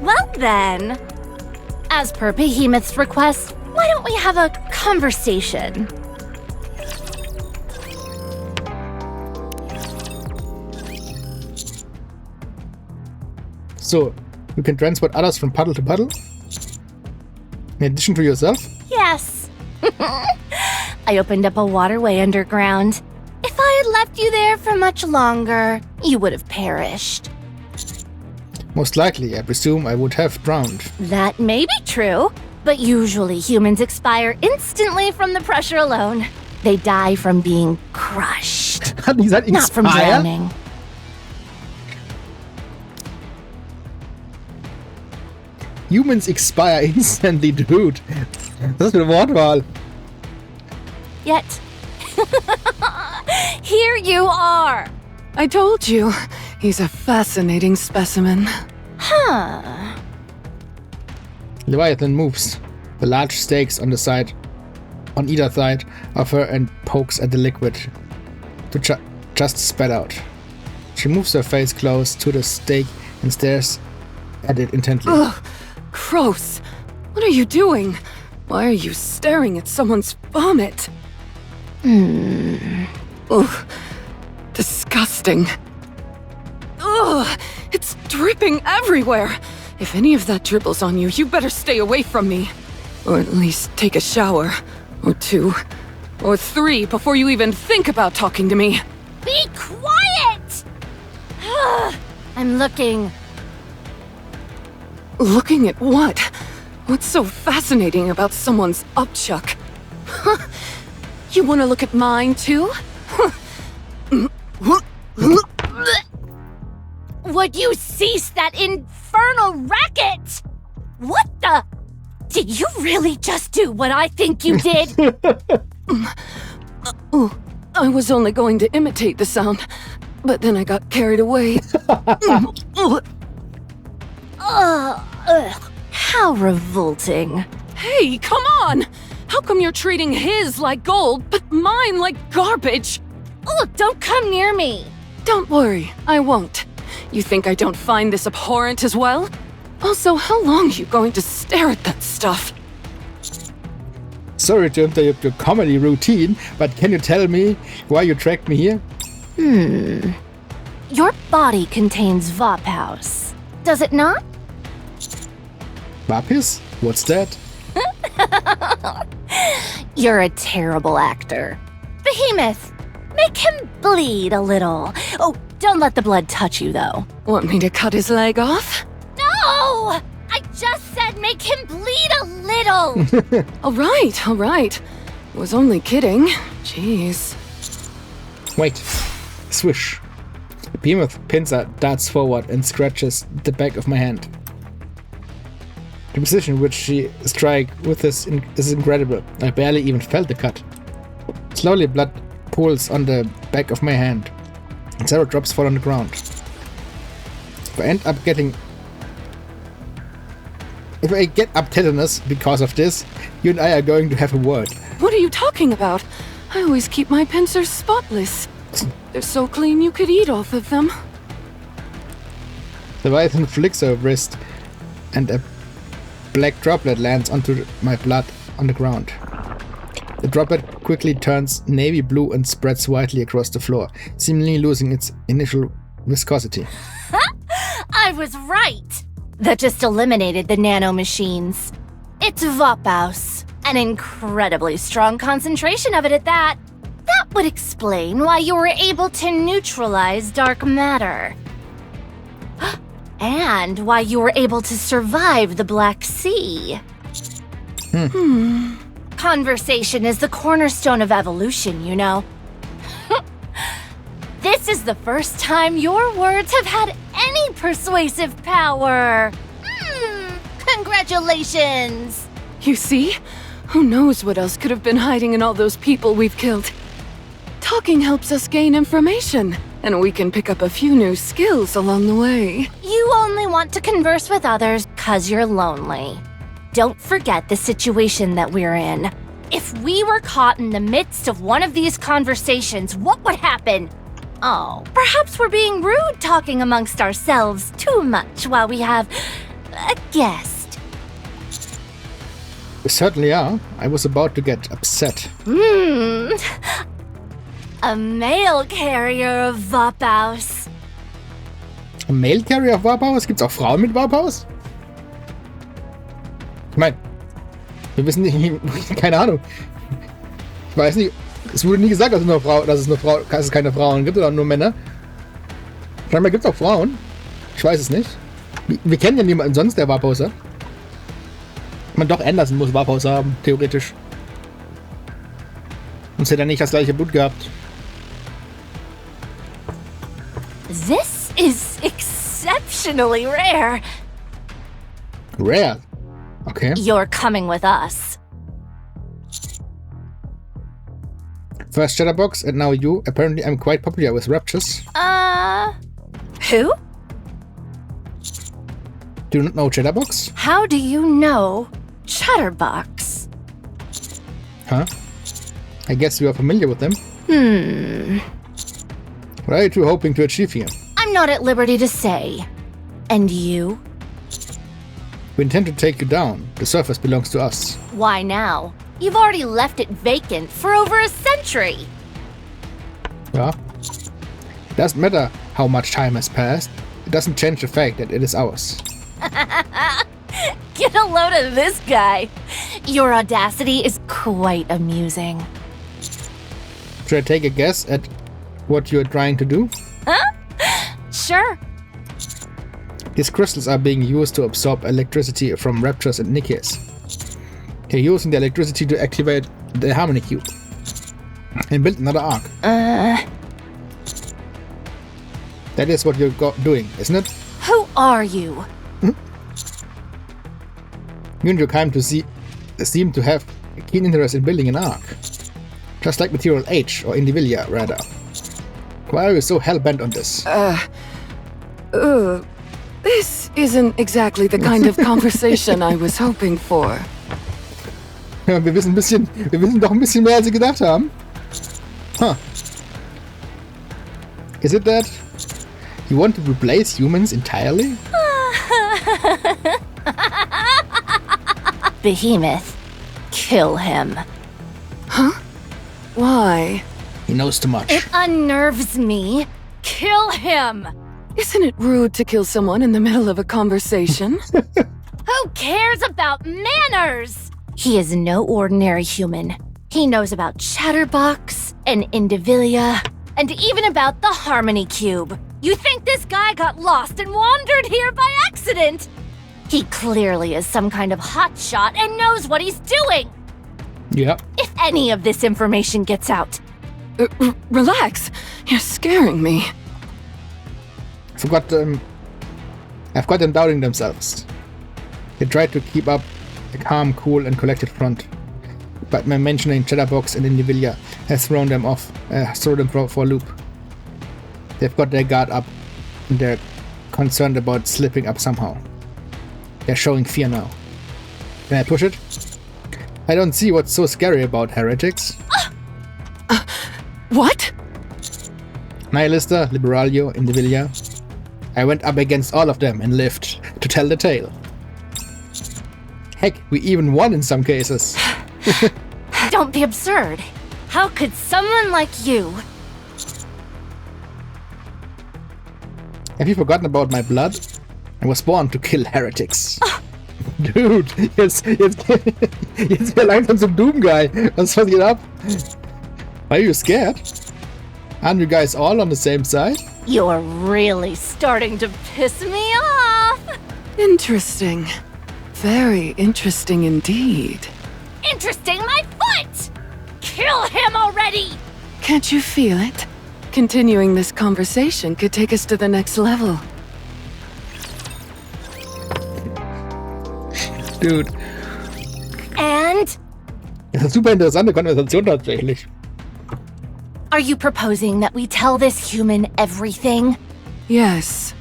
Well then, as per Behemoth's request, why don't we have a conversation? So, you can transport others from puddle to puddle? In addition to yourself? Yes. I opened up a waterway underground. If I had left you there for much longer, you would have perished. Most likely, I presume I would have drowned. That may be true, but usually humans expire instantly from the pressure alone. They die from being crushed, Is that not from inspire? drowning. Humans expire instantly, dude. Das ist eine Wortwahl. Yet, here you are. I told you, he's a fascinating specimen. Huh. Leviathan moves, the large stakes on either side of her, and pokes at the liquid to just spat out. She moves her face close to the stake and stares at it intently. Ugh, gross. What are you doing? Why are you staring at someone's vomit? Ugh, disgusting. Ugh, It's dripping everywhere. If any of that dribbles on you, you better stay away from me. Or at least take a shower. Or 2. Or 3 before you even think about talking to me. Be quiet! I'm looking. Looking at what? What's so fascinating about someone's upchuck? You want to look at mine, too? Would you cease that infernal racket? What the? Did you really just do what I think you did? I was only going to imitate the sound, but then I got carried away. How revolting. Hey, come on! How come you're treating his like gold, but mine like garbage? Oh, don't come near me. Don't worry, I won't. You think I don't find this abhorrent as well? Also, how long are you going to stare at that stuff? Sorry to interrupt your comedy routine, but can you tell me why you tracked me here? Your body contains Vophouse, does it not? Vapis? What's that? You're a terrible actor. Behemoth, make him bleed a little. Oh, don't let the blood touch you, though. Want me to cut his leg off? No! I just said make him bleed a little! All right. Was only kidding. Jeez. Wait. Swish. The behemoth pincer darts forward and scratches the back of my hand. The precision which she strikes with this is incredible. I barely even felt the cut. Slowly blood pools on the back of my hand, and several drops fall on the ground. If I get up tetanus because of this, you and I are going to have a word. What are you talking about? I always keep my pincers spotless. They're so clean you could eat off of them. The Leviathan flicks her wrist, and a black droplet lands onto my blood on the ground. The droplet quickly turns navy blue and spreads widely across the floor, seemingly losing its initial viscosity. I was right! That just eliminated the nanomachines. It's Vophouse, an incredibly strong concentration of it at that. That would explain why you were able to neutralize dark matter. And why you were able to survive the Black Sea. Conversation is the cornerstone of evolution, you know. This is the first time your words have had any persuasive power. Congratulations! You see? Who knows what else could have been hiding in all those people we've killed? Talking helps us gain information, and we can pick up a few new skills along the way. You only want to converse with others 'cause you're lonely. Don't forget the situation that we're in. If we were caught in the midst of one of these conversations, what would happen? Oh, perhaps we're being rude talking amongst ourselves too much while we have a guest. We certainly are. I was about to get upset. A mail carrier of Vophouse. Ein Mail Carrier auf Warphaus? Gibt's auch Frauen mit Warphaus? Ich meine, wir wissen nicht, keine Ahnung. Ich weiß nicht, es wurde nie gesagt, dass es keine Frauen gibt oder nur Männer. Scheinbar gibt es auch Frauen. Ich weiß es nicht. Wir kennen ja niemanden sonst, der Warphaus hat. Man doch Anderson muss Warphaus haben, theoretisch. Sonst hätte er nicht das gleiche Blut gehabt. This is exceptionally rare. Rare? Okay. You're coming with us. First Chatterbox and now you. Apparently I'm quite popular with raptures. Who? Do you not know Chatterbox? How do you know Chatterbox? Huh? I guess you are familiar with them. What are you two hoping to achieve here? I'm not at liberty to say. And you? We intend to take you down. The surface belongs to us. Why now? You've already left it vacant for over a century. Yeah. It doesn't matter how much time has passed. it doesn't change the fact that it is ours. Get a load of this guy. Your audacity is quite amusing. Should I take a guess at what you're trying to do? Sure. These crystals are being used to absorb electricity from raptors and Nikkes. They're using the electricity to activate the Harmony Cube and build another arc. That is what you're doing, isn't it? Who are you? You and your kind seem to have a keen interest in building an arc. Just like Material H, or Indivilia, rather. Why are you so hell-bent on this? This isn't exactly the kind of conversation I was hoping for. Ja, wir wissen doch ein bisschen mehr, als Sie gedacht haben. Huh. Is it that you want to replace humans entirely? Behemoth. Kill him. Huh? Why? He knows too much. It unnerves me. Kill him! Isn't it rude to kill someone in the middle of a conversation? Who cares about manners? He is no ordinary human. He knows about Chatterbox and Indivilia, and even about the Harmony Cube. You think this guy got lost and wandered here by accident? He clearly is some kind of hotshot and knows what he's doing. Yeah. If any of this information gets out. Relax. You're scaring me. I've got them doubting themselves. They tried to keep up a calm, cool, and collected front. But my mentioning Chatterbox and Indivilia has thrown them off, thrown them for a loop. They've got their guard up, and they're concerned about slipping up somehow. They're showing fear now. Can I push it? I don't see what's so scary about heretics. What? Nihilista, Liberalio, Indivilia. I went up against all of them and lived to tell the tale. Heck, we even won in some cases. Don't be absurd. How could someone like you... Have you forgotten about my blood? I was born to kill heretics. Dude, jetzt wir langsam zum Doom Guy. Was geht ab? Are you scared? Aren't you guys all on the same side? You're really starting to piss me off. Interesting. Very interesting indeed. Interesting, my foot! Kill him already! Can't you feel it? Continuing this conversation could take us to the next level. Dude. And? Das ist eine super interessante Konversation tatsächlich. Are you proposing that we tell this human everything? Yes.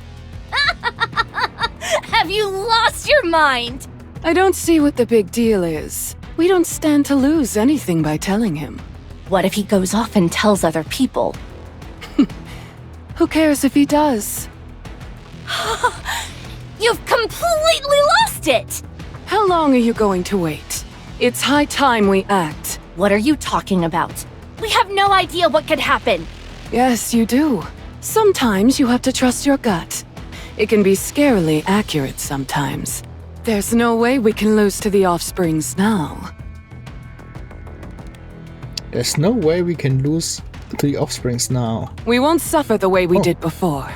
Have you lost your mind? I don't see what the big deal is. We don't stand to lose anything by telling him. What if he goes off and tells other people? Who cares if he does? You've completely lost it! How long are you going to wait? It's high time we act. What are you talking about? We have no idea what could happen. Yes, you do. Sometimes you have to trust your gut. It can be scarily accurate sometimes. There's no way we can lose to the offsprings now. There's no way we can lose to the offsprings now. We won't suffer the way we did before.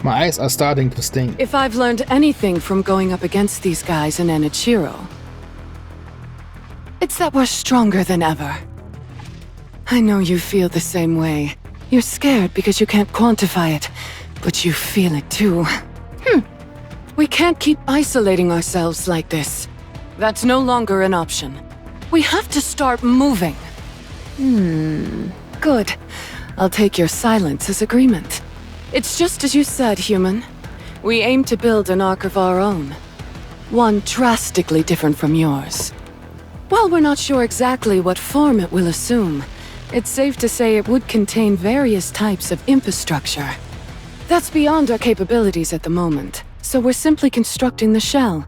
My eyes are starting to sting. If I've learned anything from going up against these guys in Enichiro, it's that we're stronger than ever. I know you feel the same way. You're scared because you can't quantify it, but you feel it too. We can't keep isolating ourselves like this. That's no longer an option. We have to start moving. Good. I'll take your silence as agreement. It's just as you said, human. We aim to build an arc of our own. One drastically different from yours. While we're not sure exactly what form it will assume, it's safe to say it would contain various types of infrastructure. That's beyond our capabilities at the moment, so we're simply constructing the shell.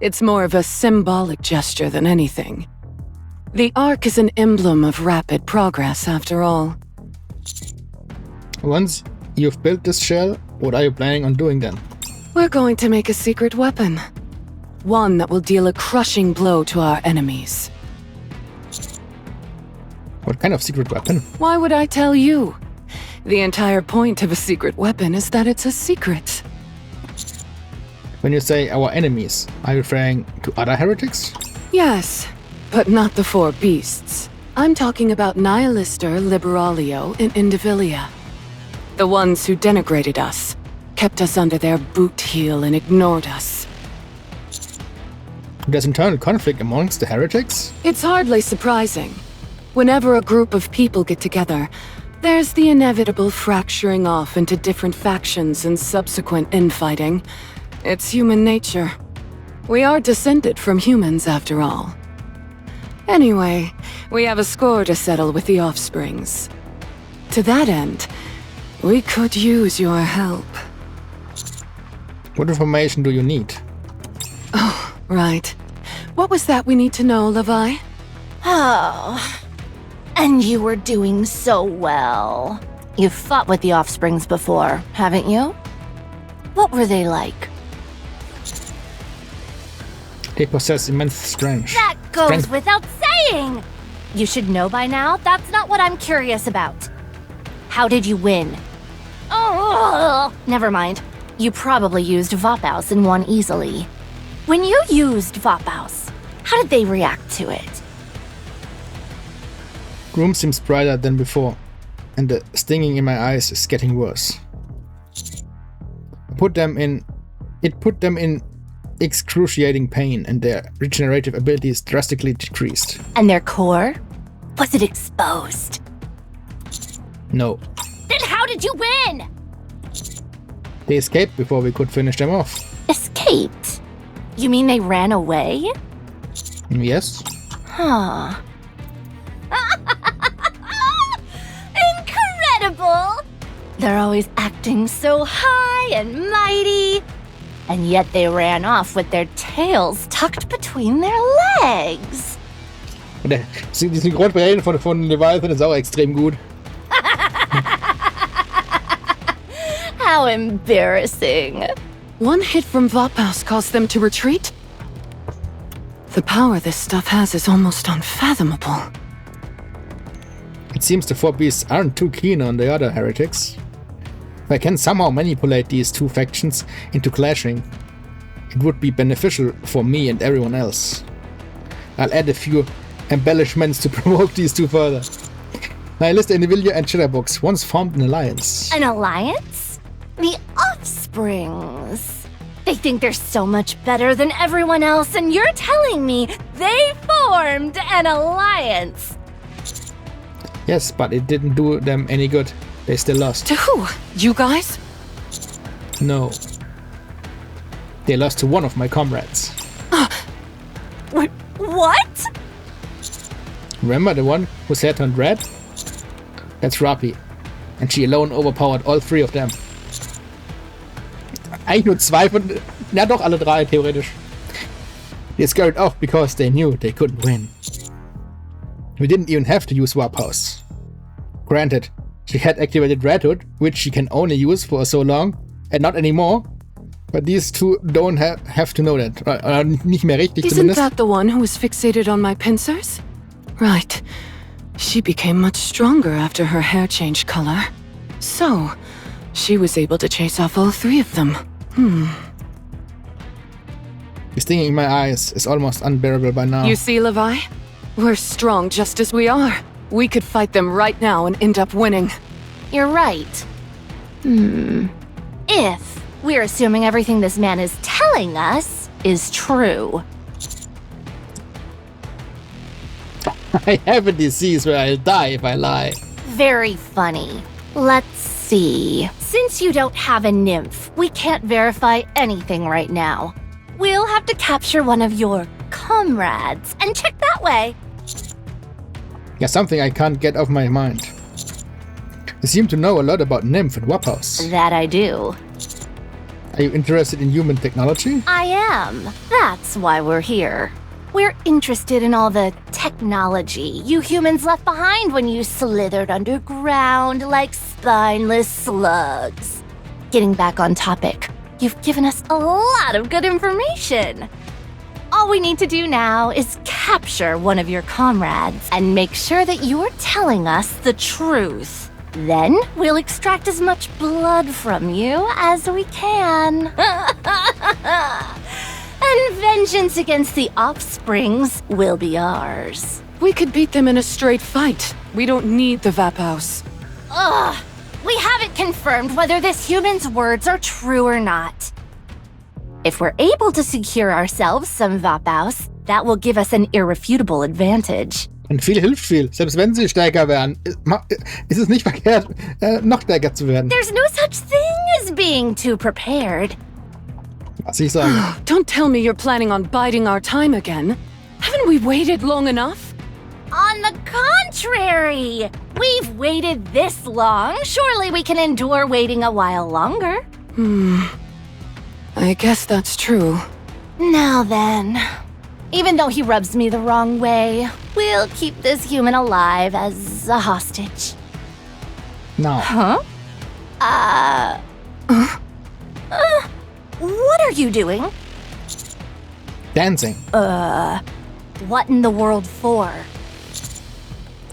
It's more of a symbolic gesture than anything. The Ark is an emblem of rapid progress, after all. Once you've built this shell, what are you planning on doing then? We're going to make a secret weapon. One that will deal a crushing blow to our enemies. What kind of secret weapon? Why would I tell you? The entire point of a secret weapon is that it's a secret. When you say our enemies, are you referring to other heretics? Yes, but not the four beasts. I'm talking about Nihilister, Liberalio, and Indivilia. The ones who denigrated us, kept us under their boot heel and ignored us. There's internal conflict amongst the heretics? It's hardly surprising. Whenever a group of people get together, there's the inevitable fracturing off into different factions and subsequent infighting. It's human nature. We are descended from humans, after all. Anyway, we have a score to settle with the offsprings. To that end, we could use your help. What information do you need? Oh, right. What was that we need to know, Levi? Oh. And you were doing so well. You've fought with the offsprings before, haven't you? What were they like? They possess immense strength. That goes without saying! You should know by now, that's not what I'm curious about. How did you win? Oh, never mind. You probably used Vapaus and won easily. When you used Vapaus, how did they react to it? Room seems brighter than before, and the stinging in my eyes is getting worse. It put them in excruciating pain, and their regenerative abilities drastically decreased. And their core? Was it exposed? No. Then how did you win? They escaped before we could finish them off. Escaped? You mean they ran away? Yes. Huh. Incredible! They're always acting so high and mighty. And yet they ran off with their tails tucked between their legs. Und die Synchronreden von Leviathan ist auch extrem gut. How embarrassing. One hit from Vapaus caused them to retreat? The power this stuff has is almost unfathomable. It seems the four beasts aren't too keen on the other heretics. If I can somehow manipulate these two factions into clashing, it would be beneficial for me and everyone else. I'll add a few embellishments to provoke these two further. Nihilister, Indivilia, and Chitterbox once formed an alliance. An alliance? The offsprings. They think they're so much better than everyone else, and you're telling me they formed an alliance. Yes, but it didn't do them any good. They still lost. To who? You guys? No. They lost to one of my comrades. What? Remember the one whose hair turned red? That's Rapi. And she alone overpowered all three of them. Eigentlich nur zwei von... Ja doch, alle drei, theoretisch. They scurried off because they knew they couldn't win. We didn't even have to use Vapaus. Granted, she had activated Red Hood, which she can only use for so long, and not anymore. But these two don't have to know that. Nicht mehr richtig Isn't zumindest. that the one who was fixated on my pincers? Right. She became much stronger after her hair changed color. So, she was able to chase off all three of them. The stinging in my eyes is almost unbearable by now. You see, Levi? We're strong just as we are. We could fight them right now and end up winning. You're right. If we're assuming everything this man is telling us is true. I have a disease where I'll die if I lie. Very funny. Let's see. Since you don't have a nymph, we can't verify anything right now. We'll have to capture one of your comrades and check that way. Yeah, something I can't get off my mind. You seem to know a lot about Nymph and Vapaus. That I do. Are you interested in human technology? I am. That's why we're here. We're interested in all the technology you humans left behind when you slithered underground like spineless slugs. Getting back on topic, you've given us a lot of good information. All we need to do now is capture one of your comrades and make sure that you're telling us the truth. Then we'll extract as much blood from you as we can. And vengeance against the offsprings will be ours. We could beat them in a straight fight. We don't need the Vaphouse. Ugh! We haven't confirmed whether this human's words are true or not. If we're able to secure ourselves some Vaphouse, that will give us an irrefutable advantage. Und viel hilft viel. Selbst wenn sie stärker werden, ist es nicht verkehrt, noch stärker zu werden. There's no such thing as being too prepared. Was ich sage. Don't tell me you're planning on biding our time again. Haven't we waited long enough? On the contrary! We've waited this long. Surely we can endure waiting a while longer. I guess that's true. Now then, even though he rubs me the wrong way, we'll keep this human alive as a hostage. No. Huh? What are you doing? Dancing. What in the world for?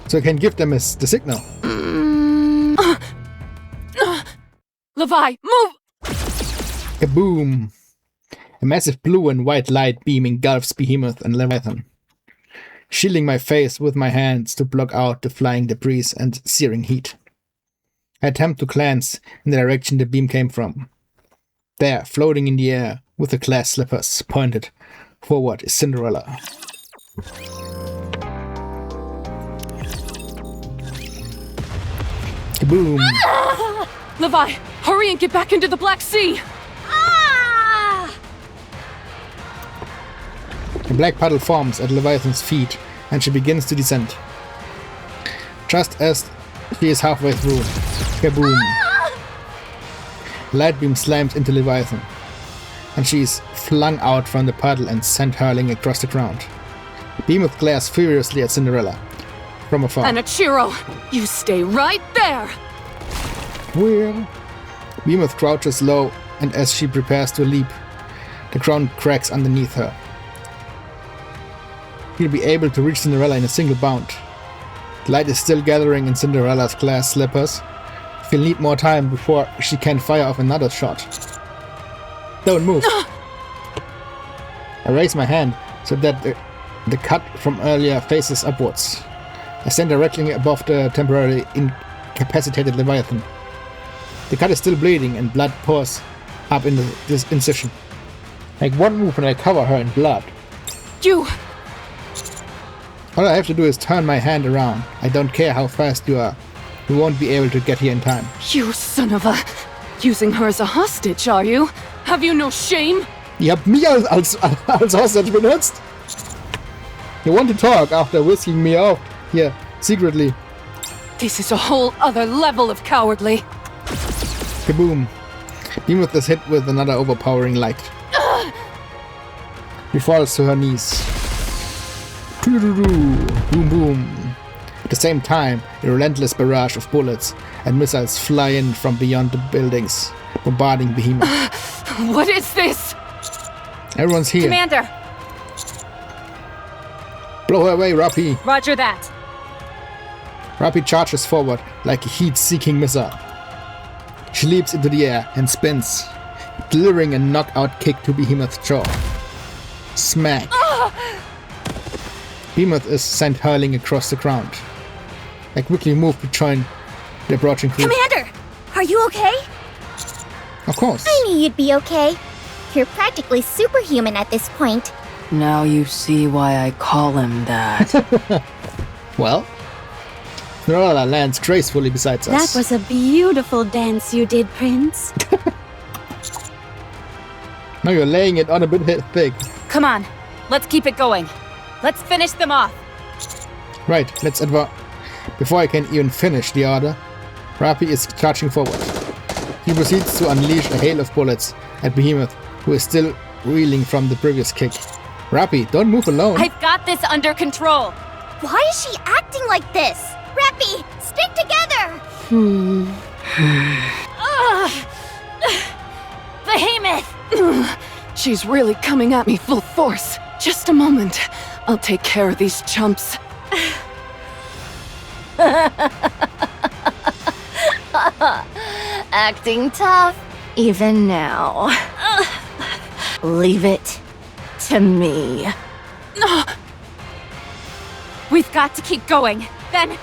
So I can give them the signal. Levi, move! Kaboom! A massive blue and white light beam engulfs Behemoth and Leviathan, shielding my face with my hands to block out the flying debris and searing heat. I attempt to glance in the direction the beam came from. There, floating in the air, with the glass slippers pointed forward, is Cinderella. Kaboom! Levi, hurry and get back into the Black Sea! A black puddle forms at Leviathan's feet, and she begins to descend. Just as she is halfway through, kaboom! Light beam slams into Leviathan, and she is flung out from the puddle and sent hurling across the ground. Behemoth glares furiously at Cinderella from afar. Anichiro, you stay right there! Well, Behemoth crouches low, and as she prepares to leap, the ground cracks underneath her. He'll be able to reach Cinderella in a single bound. The light is still gathering in Cinderella's glass slippers. He'll need more time before she can fire off another shot. Don't move. I raise my hand so that the cut from earlier faces upwards. I stand directly above the temporarily incapacitated Leviathan. The cut is still bleeding and blood pours up into this incision. Make one move and I cover her in blood. You... All I have to do is turn my hand around. I don't care how fast you are. You won't be able to get here in time. You son of a... Using her as a hostage, are you? Have you no shame? Ihr habt mich als Hostage benutzt? You want to talk after whisking me out here, secretly. This is a whole other level of cowardly. Kaboom. Behemoth is hit with another overpowering light. She falls to her knees. Boom boom. At the same time, a relentless barrage of bullets and missiles fly in from beyond the buildings, bombarding Behemoth. What is this? Everyone's here. Commander! Blow her away, Rapi. Roger that. Rapi charges forward like a heat-seeking missile. She leaps into the air and spins, delivering a knockout kick to Behemoth's jaw. Smack. Behemoth is sent hurling across the ground. I quickly move to join the approaching crew. Commander! Are you okay? Of course. I knew you'd be okay. You're practically superhuman at this point. Now you see why I call him that. Well, Cinderella lands gracefully beside us. That was a beautiful dance you did, Prince. Now you're laying it on a bit thick. Come on, let's keep it going. Let's finish them off. Right, let's advance. Before I can even finish the order, Rapi is charging forward. He proceeds to unleash a hail of bullets at Behemoth, who is still reeling from the previous kick. Rappy, don't move alone. I've got this under control. Why is she acting like this? Rappy, stick together! Ugh. Behemoth! She's really coming at me full force. Just a moment. I'll take care of these chumps. Acting tough, even now. Leave it to me. We've got to keep going. Then,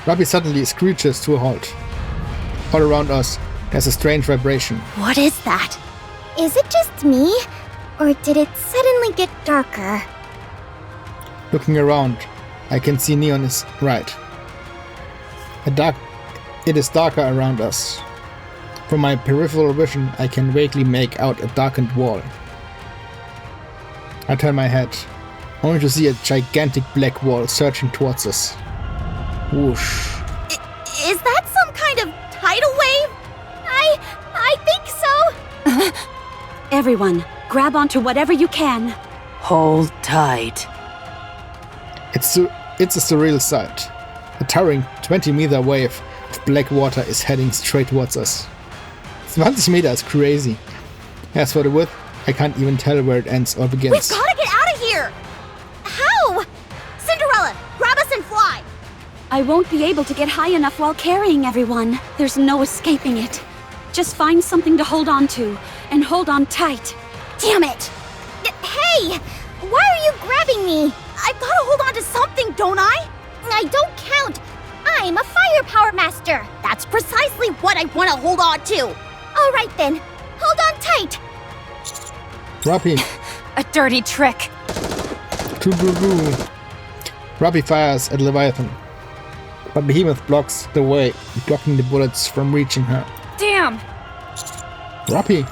Rappy suddenly screeches to a halt. All around us, there's a strange vibration. What is that? Is it just me? Or did it suddenly get darker? Looking around, I can see Neon is right. It is darker around us. From my peripheral vision, I can vaguely make out a darkened wall. I turn my head, only to see a gigantic black wall surging towards us. Whoosh. Is that some kind of tidal wave? I think so! Everyone, grab onto whatever you can. Hold tight. It's a surreal sight. A towering 20-meter wave of black water is heading straight towards us. 20 meters, crazy. As for the width, I can't even tell where it ends or begins. We've gotta get out of here! How? Cinderella, grab us and fly! I won't be able to get high enough while carrying everyone. There's no escaping it. Just find something to hold on to, and hold on tight. Damn it! Hey! Why are you grabbing me? I've gotta hold on to something, don't I? I don't count! I'm a firepower master! That's precisely what I wanna hold on to! Alright then, hold on tight! Rappy. a dirty trick. Rappy fires at Leviathan, but Behemoth blocks the way, blocking the bullets from reaching her. Damn! Rappy!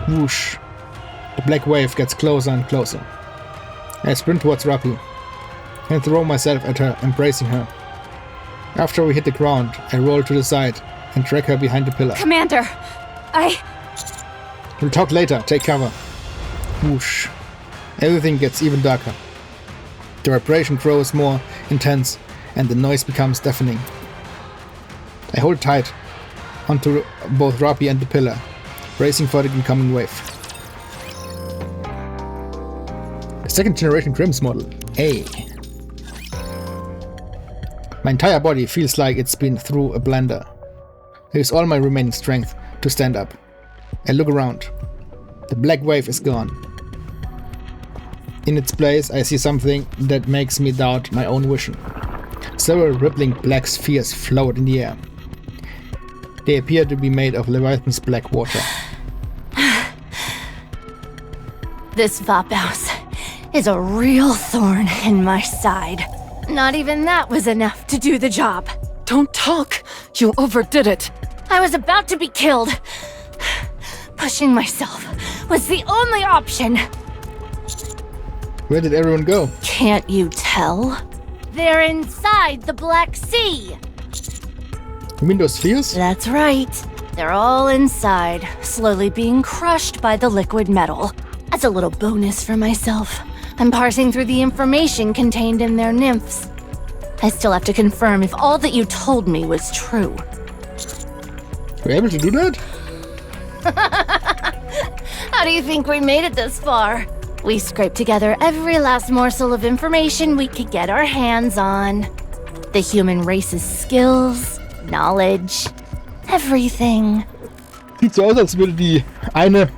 Whoosh. The black wave gets closer and closer. I sprint towards Rappy and throw myself at her, embracing her. After we hit the ground, I roll to the side and drag her behind the pillar. Commander, We'll talk later, take cover. Whoosh. Everything gets even darker. The vibration grows more intense and the noise becomes deafening. I hold tight onto both Rappy and the pillar, bracing for the incoming wave. The second generation Grimm's model, A. My entire body feels like it's been through a blender. I use all my remaining strength to stand up. I look around. The black wave is gone. In its place, I see something that makes me doubt my own vision. Several rippling black spheres float in the air. They appear to be made of Leviathan's black water. This Vapaus is a real thorn in my side. Not even that was enough to do the job. Don't talk! You overdid it! I was about to be killed. Pushing myself was the only option. Where did everyone go? Can't you tell? They're inside the Black Sea. You mean those spheres? That's right. They're all inside, slowly being crushed by the liquid metal. As a little bonus for myself, I'm parsing through the information contained in their nymphs. I still have to confirm if all that you told me was true. Were you able to do that? How do you think we made it this far? We scraped together every last morsel of information we could get our hands on. The human race's skills, knowledge, everything. Sieht so aus, als würde die eine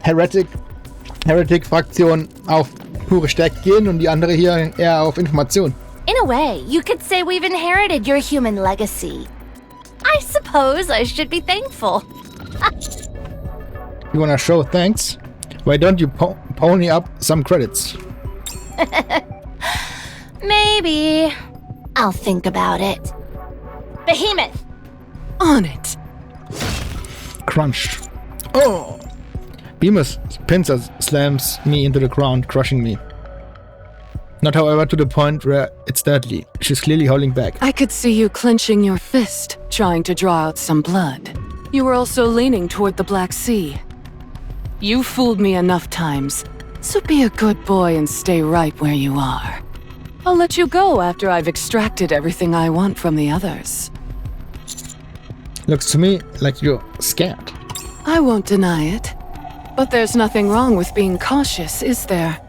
Heretic-Fraktion auf pure Stärke gehen und die andere hier eher auf Information. In a way, you could say we've inherited your human legacy. I suppose I should be thankful. You wanna show thanks? Why don't you pony up some credits? Maybe. I'll think about it. Behemoth! On it! Crunch. Oh! Behemoth's pincer slams me into the ground, crushing me. Not however to the point where it's deadly. She's clearly holding back. I could see you clenching your fist, trying to draw out some blood. You were also leaning toward the Black Sea. You fooled me enough times, so be a good boy and stay right where you are. I'll let you go after I've extracted everything I want from the others. Looks to me like you're scared. I won't deny it. But there's nothing wrong with being cautious, is there?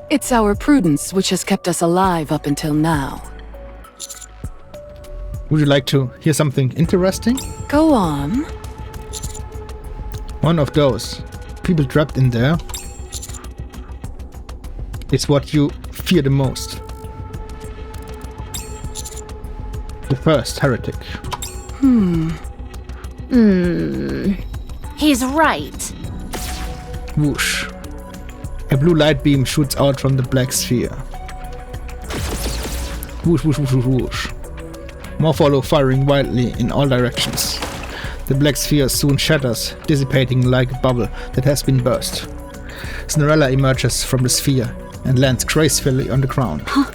It's our prudence which has kept us alive up until now. Would you like to hear something interesting? Go on. One of those people trapped in there is what you fear the most. The first heretic. He's right. Whoosh. A blue light beam shoots out from the black sphere. Whoosh, whoosh, whoosh, whoosh, whoosh. More follow, firing wildly in all directions. The black sphere soon shatters, dissipating like a bubble that has been burst. Cinderella emerges from the sphere and lands gracefully on the ground. Huh?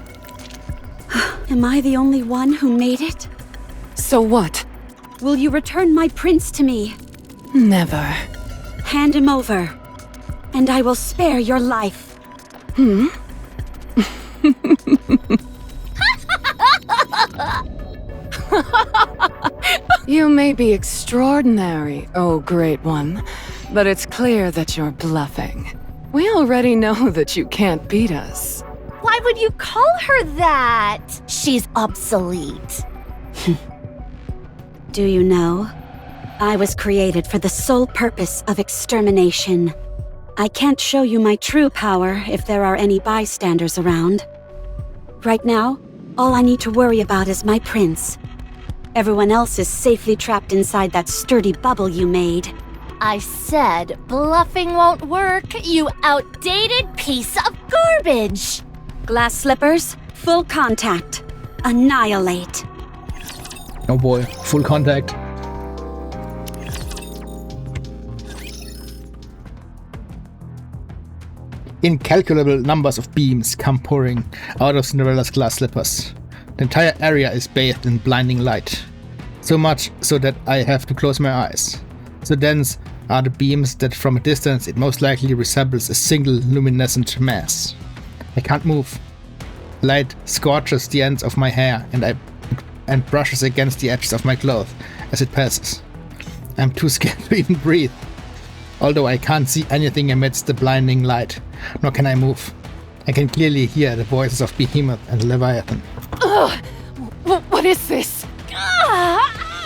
Am I the only one who made it? So what? Will you return my prince to me? Never. Hand him over, and I will spare your life. You may be extraordinary, oh great one, but it's clear that you're bluffing. We already know that you can't beat us. Why would you call her that? She's obsolete. Do you know? I was created for the sole purpose of extermination. I can't show you my true power if there are any bystanders around. Right now, all I need to worry about is my prince. Everyone else is safely trapped inside that sturdy bubble you made. I said bluffing won't work, you outdated piece of garbage! Glass slippers, full contact. Annihilate. Oh boy, full contact. Incalculable numbers of beams come pouring out of Cinderella's glass slippers. The entire area is bathed in blinding light. So much so that I have to close my eyes. So dense are the beams that from a distance it most likely resembles a single luminescent mass. I can't move. Light scorches the ends of my hair and brushes against the edges of my clothes as it passes. I'm too scared to even breathe. Although I can't see anything amidst the blinding light, nor can I move. I can clearly hear the voices of Behemoth and Leviathan. Ugh! What is this?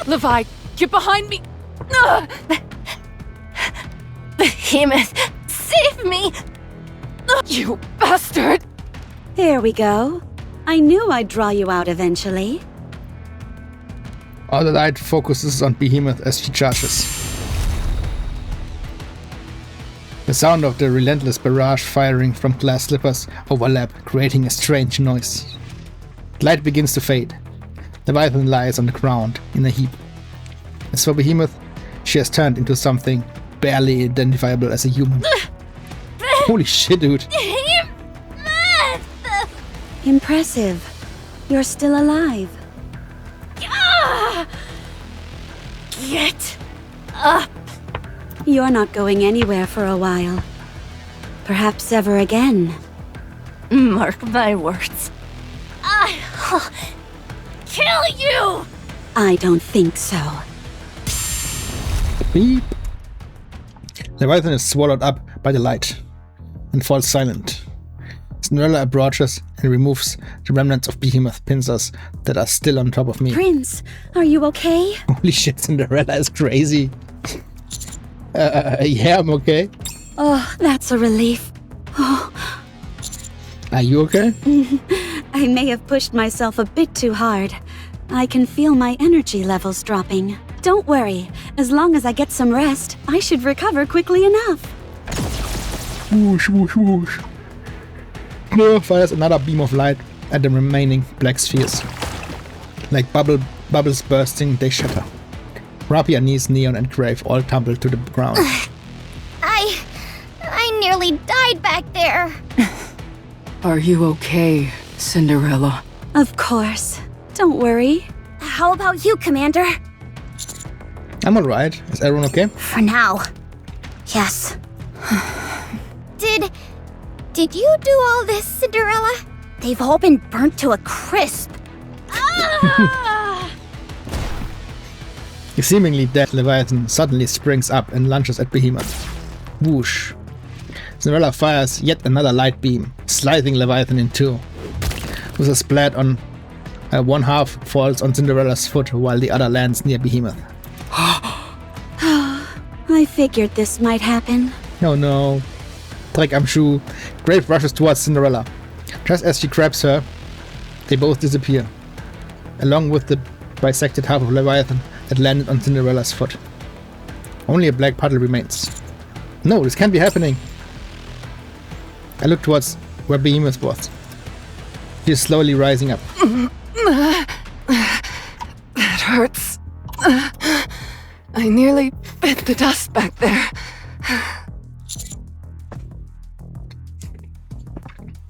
Levi, get behind me! Behemoth, save me! You bastard! There we go. I knew I'd draw you out eventually. All the light focuses on Behemoth as she charges. The sound of the relentless barrage firing from glass slippers overlap, creating a strange noise. The light begins to fade. Leviathan lies on the ground in a heap. As for Behemoth, she has turned into something barely identifiable as a human. Holy shit, dude. Impressive. You're still alive. Get up! You're not going anywhere for a while. Perhaps ever again. Mark my words. I'll kill you! I don't think so. Beep. Leviathan is swallowed up by the light and falls silent. Cinderella approaches and removes the remnants of Behemoth pincers that are still on top of me. Prince, are you okay? Holy shit, Cinderella is crazy. Yeah, I'm okay. Oh, that's a relief. Oh. Are you okay? I may have pushed myself a bit too hard. I can feel my energy levels dropping. Don't worry. As long as I get some rest, I should recover quickly enough. Whoosh, whoosh, whoosh. Knurr fires another beam of light at the remaining black spheres. Like bubbles bursting, they shatter. Rapier, Knees, Neon, and Grave all tumble to the ground. I nearly died back there. Are you okay, Cinderella? Of course. Don't worry. How about you, Commander? I'm alright. Is everyone okay? For now. Yes. Did you do all this, Cinderella? They've all been burnt to a crisp. The seemingly dead Leviathan suddenly springs up and lunges at Behemoth. Whoosh. Cinderella fires yet another light beam, slicing Leviathan in two. With a splat on one half falls on Cinderella's foot while the other lands near Behemoth. I figured this might happen. Oh no. Dreck am Schuh. Grape rushes towards Cinderella. Just as she grabs her, they both disappear, along with the bisected half of Leviathan that landed on Cinderella's foot. Only a black puddle remains. No, this can't be happening. I look towards where Behemoth was. She is slowly rising up. That hurts. I nearly bit the dust back there.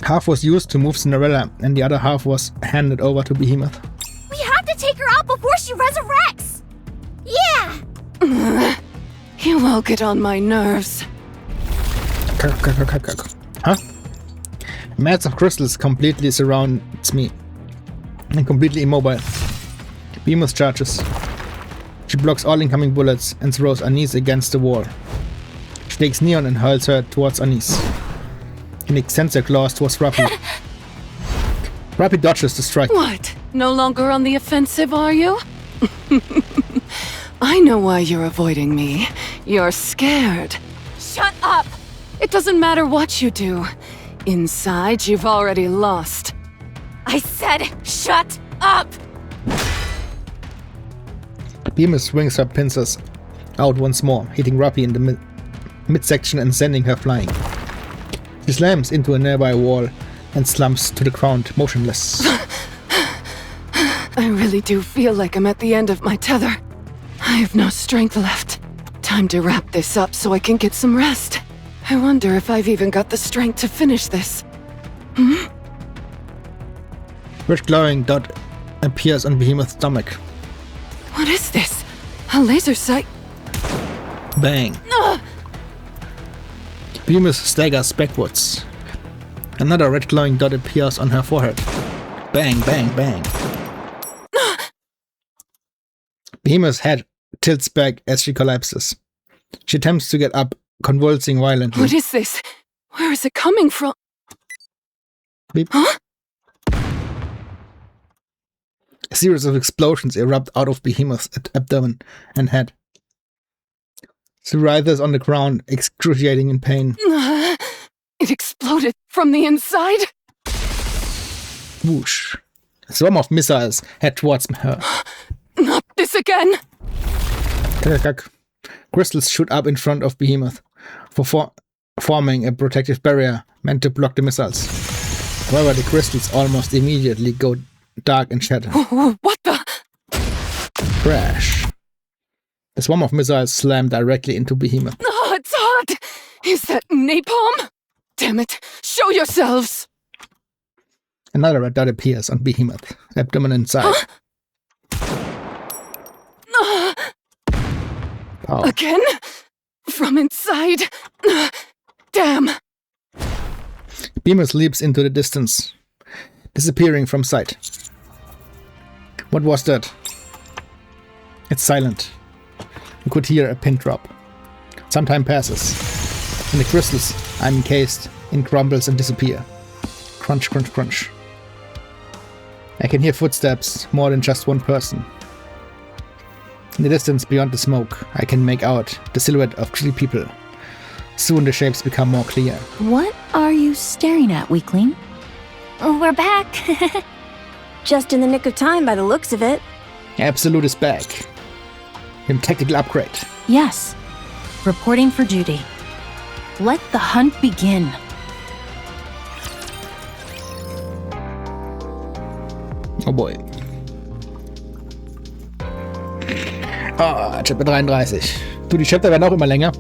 Half was used to move Cinderella, and the other half was handed over to Behemoth. We have to take her out before she resurrects! Yeah! You all get on my nerves. Huh? A mass of crystals completely surrounds me. I'm completely immobile. Behemoth charges. She blocks all incoming bullets and throws Anise against the wall. She takes Neon and hurls her towards Anise. And extends her claws towards Rappy. Rappy dodges the strike. What? No longer on the offensive, are you? I know why you're avoiding me. You're scared. Shut up! It doesn't matter what you do. Inside, you've already lost. I said, shut up! Behemoth swings her pincers out once more, hitting Rappy in the midsection and sending her flying. She slams into a nearby wall and slumps to the ground, motionless. I really do feel like I'm at the end of my tether. I have no strength left. Time to wrap this up so I can get some rest. I wonder if I've even got the strength to finish this. Red glowing dot appears on Behemoth's stomach. What is this? A laser sight? Bang. Behemoth staggers backwards. Another red glowing dot appears on her forehead. Bang, bang, bang. Behemoth's head tilts back as she collapses. She attempts to get up, convulsing violently. What is this? Where is it coming from? Beep. Huh? A series of explosions erupt out of Behemoth's abdomen and head. She writhes on the ground, excruciating in pain. It exploded from the inside? Whoosh. A swarm of missiles head towards her. Not this again! Crystals shoot up in front of Behemoth, forming a protective barrier meant to block the missiles. However, the crystals almost immediately go dark and shatter. What the? Crash. A swarm of missiles slam directly into Behemoth. Oh, it's hot! Is that napalm? Damn it! Show yourselves! Another red dot appears on Behemoth, abdomen and side. Oh. Again? From inside? Damn! Behemoth leaps into the distance, disappearing from sight. What was that? It's silent. You could hear a pin drop. Some time passes, and the crystals I'm encased in crumbles and disappear. Crunch, crunch, crunch. I can hear footsteps, more than just one person. In the distance beyond the smoke, I can make out the silhouette of 3 people. Soon the shapes become more clear. What are you staring at, weakling? We're back. Just in the nick of time by the looks of it. Absolute is back. In tactical upgrade. Yes. Reporting for duty. Let the hunt begin. Oh boy. Ah, Chapter 33. Du, die Chapter werden auch immer länger.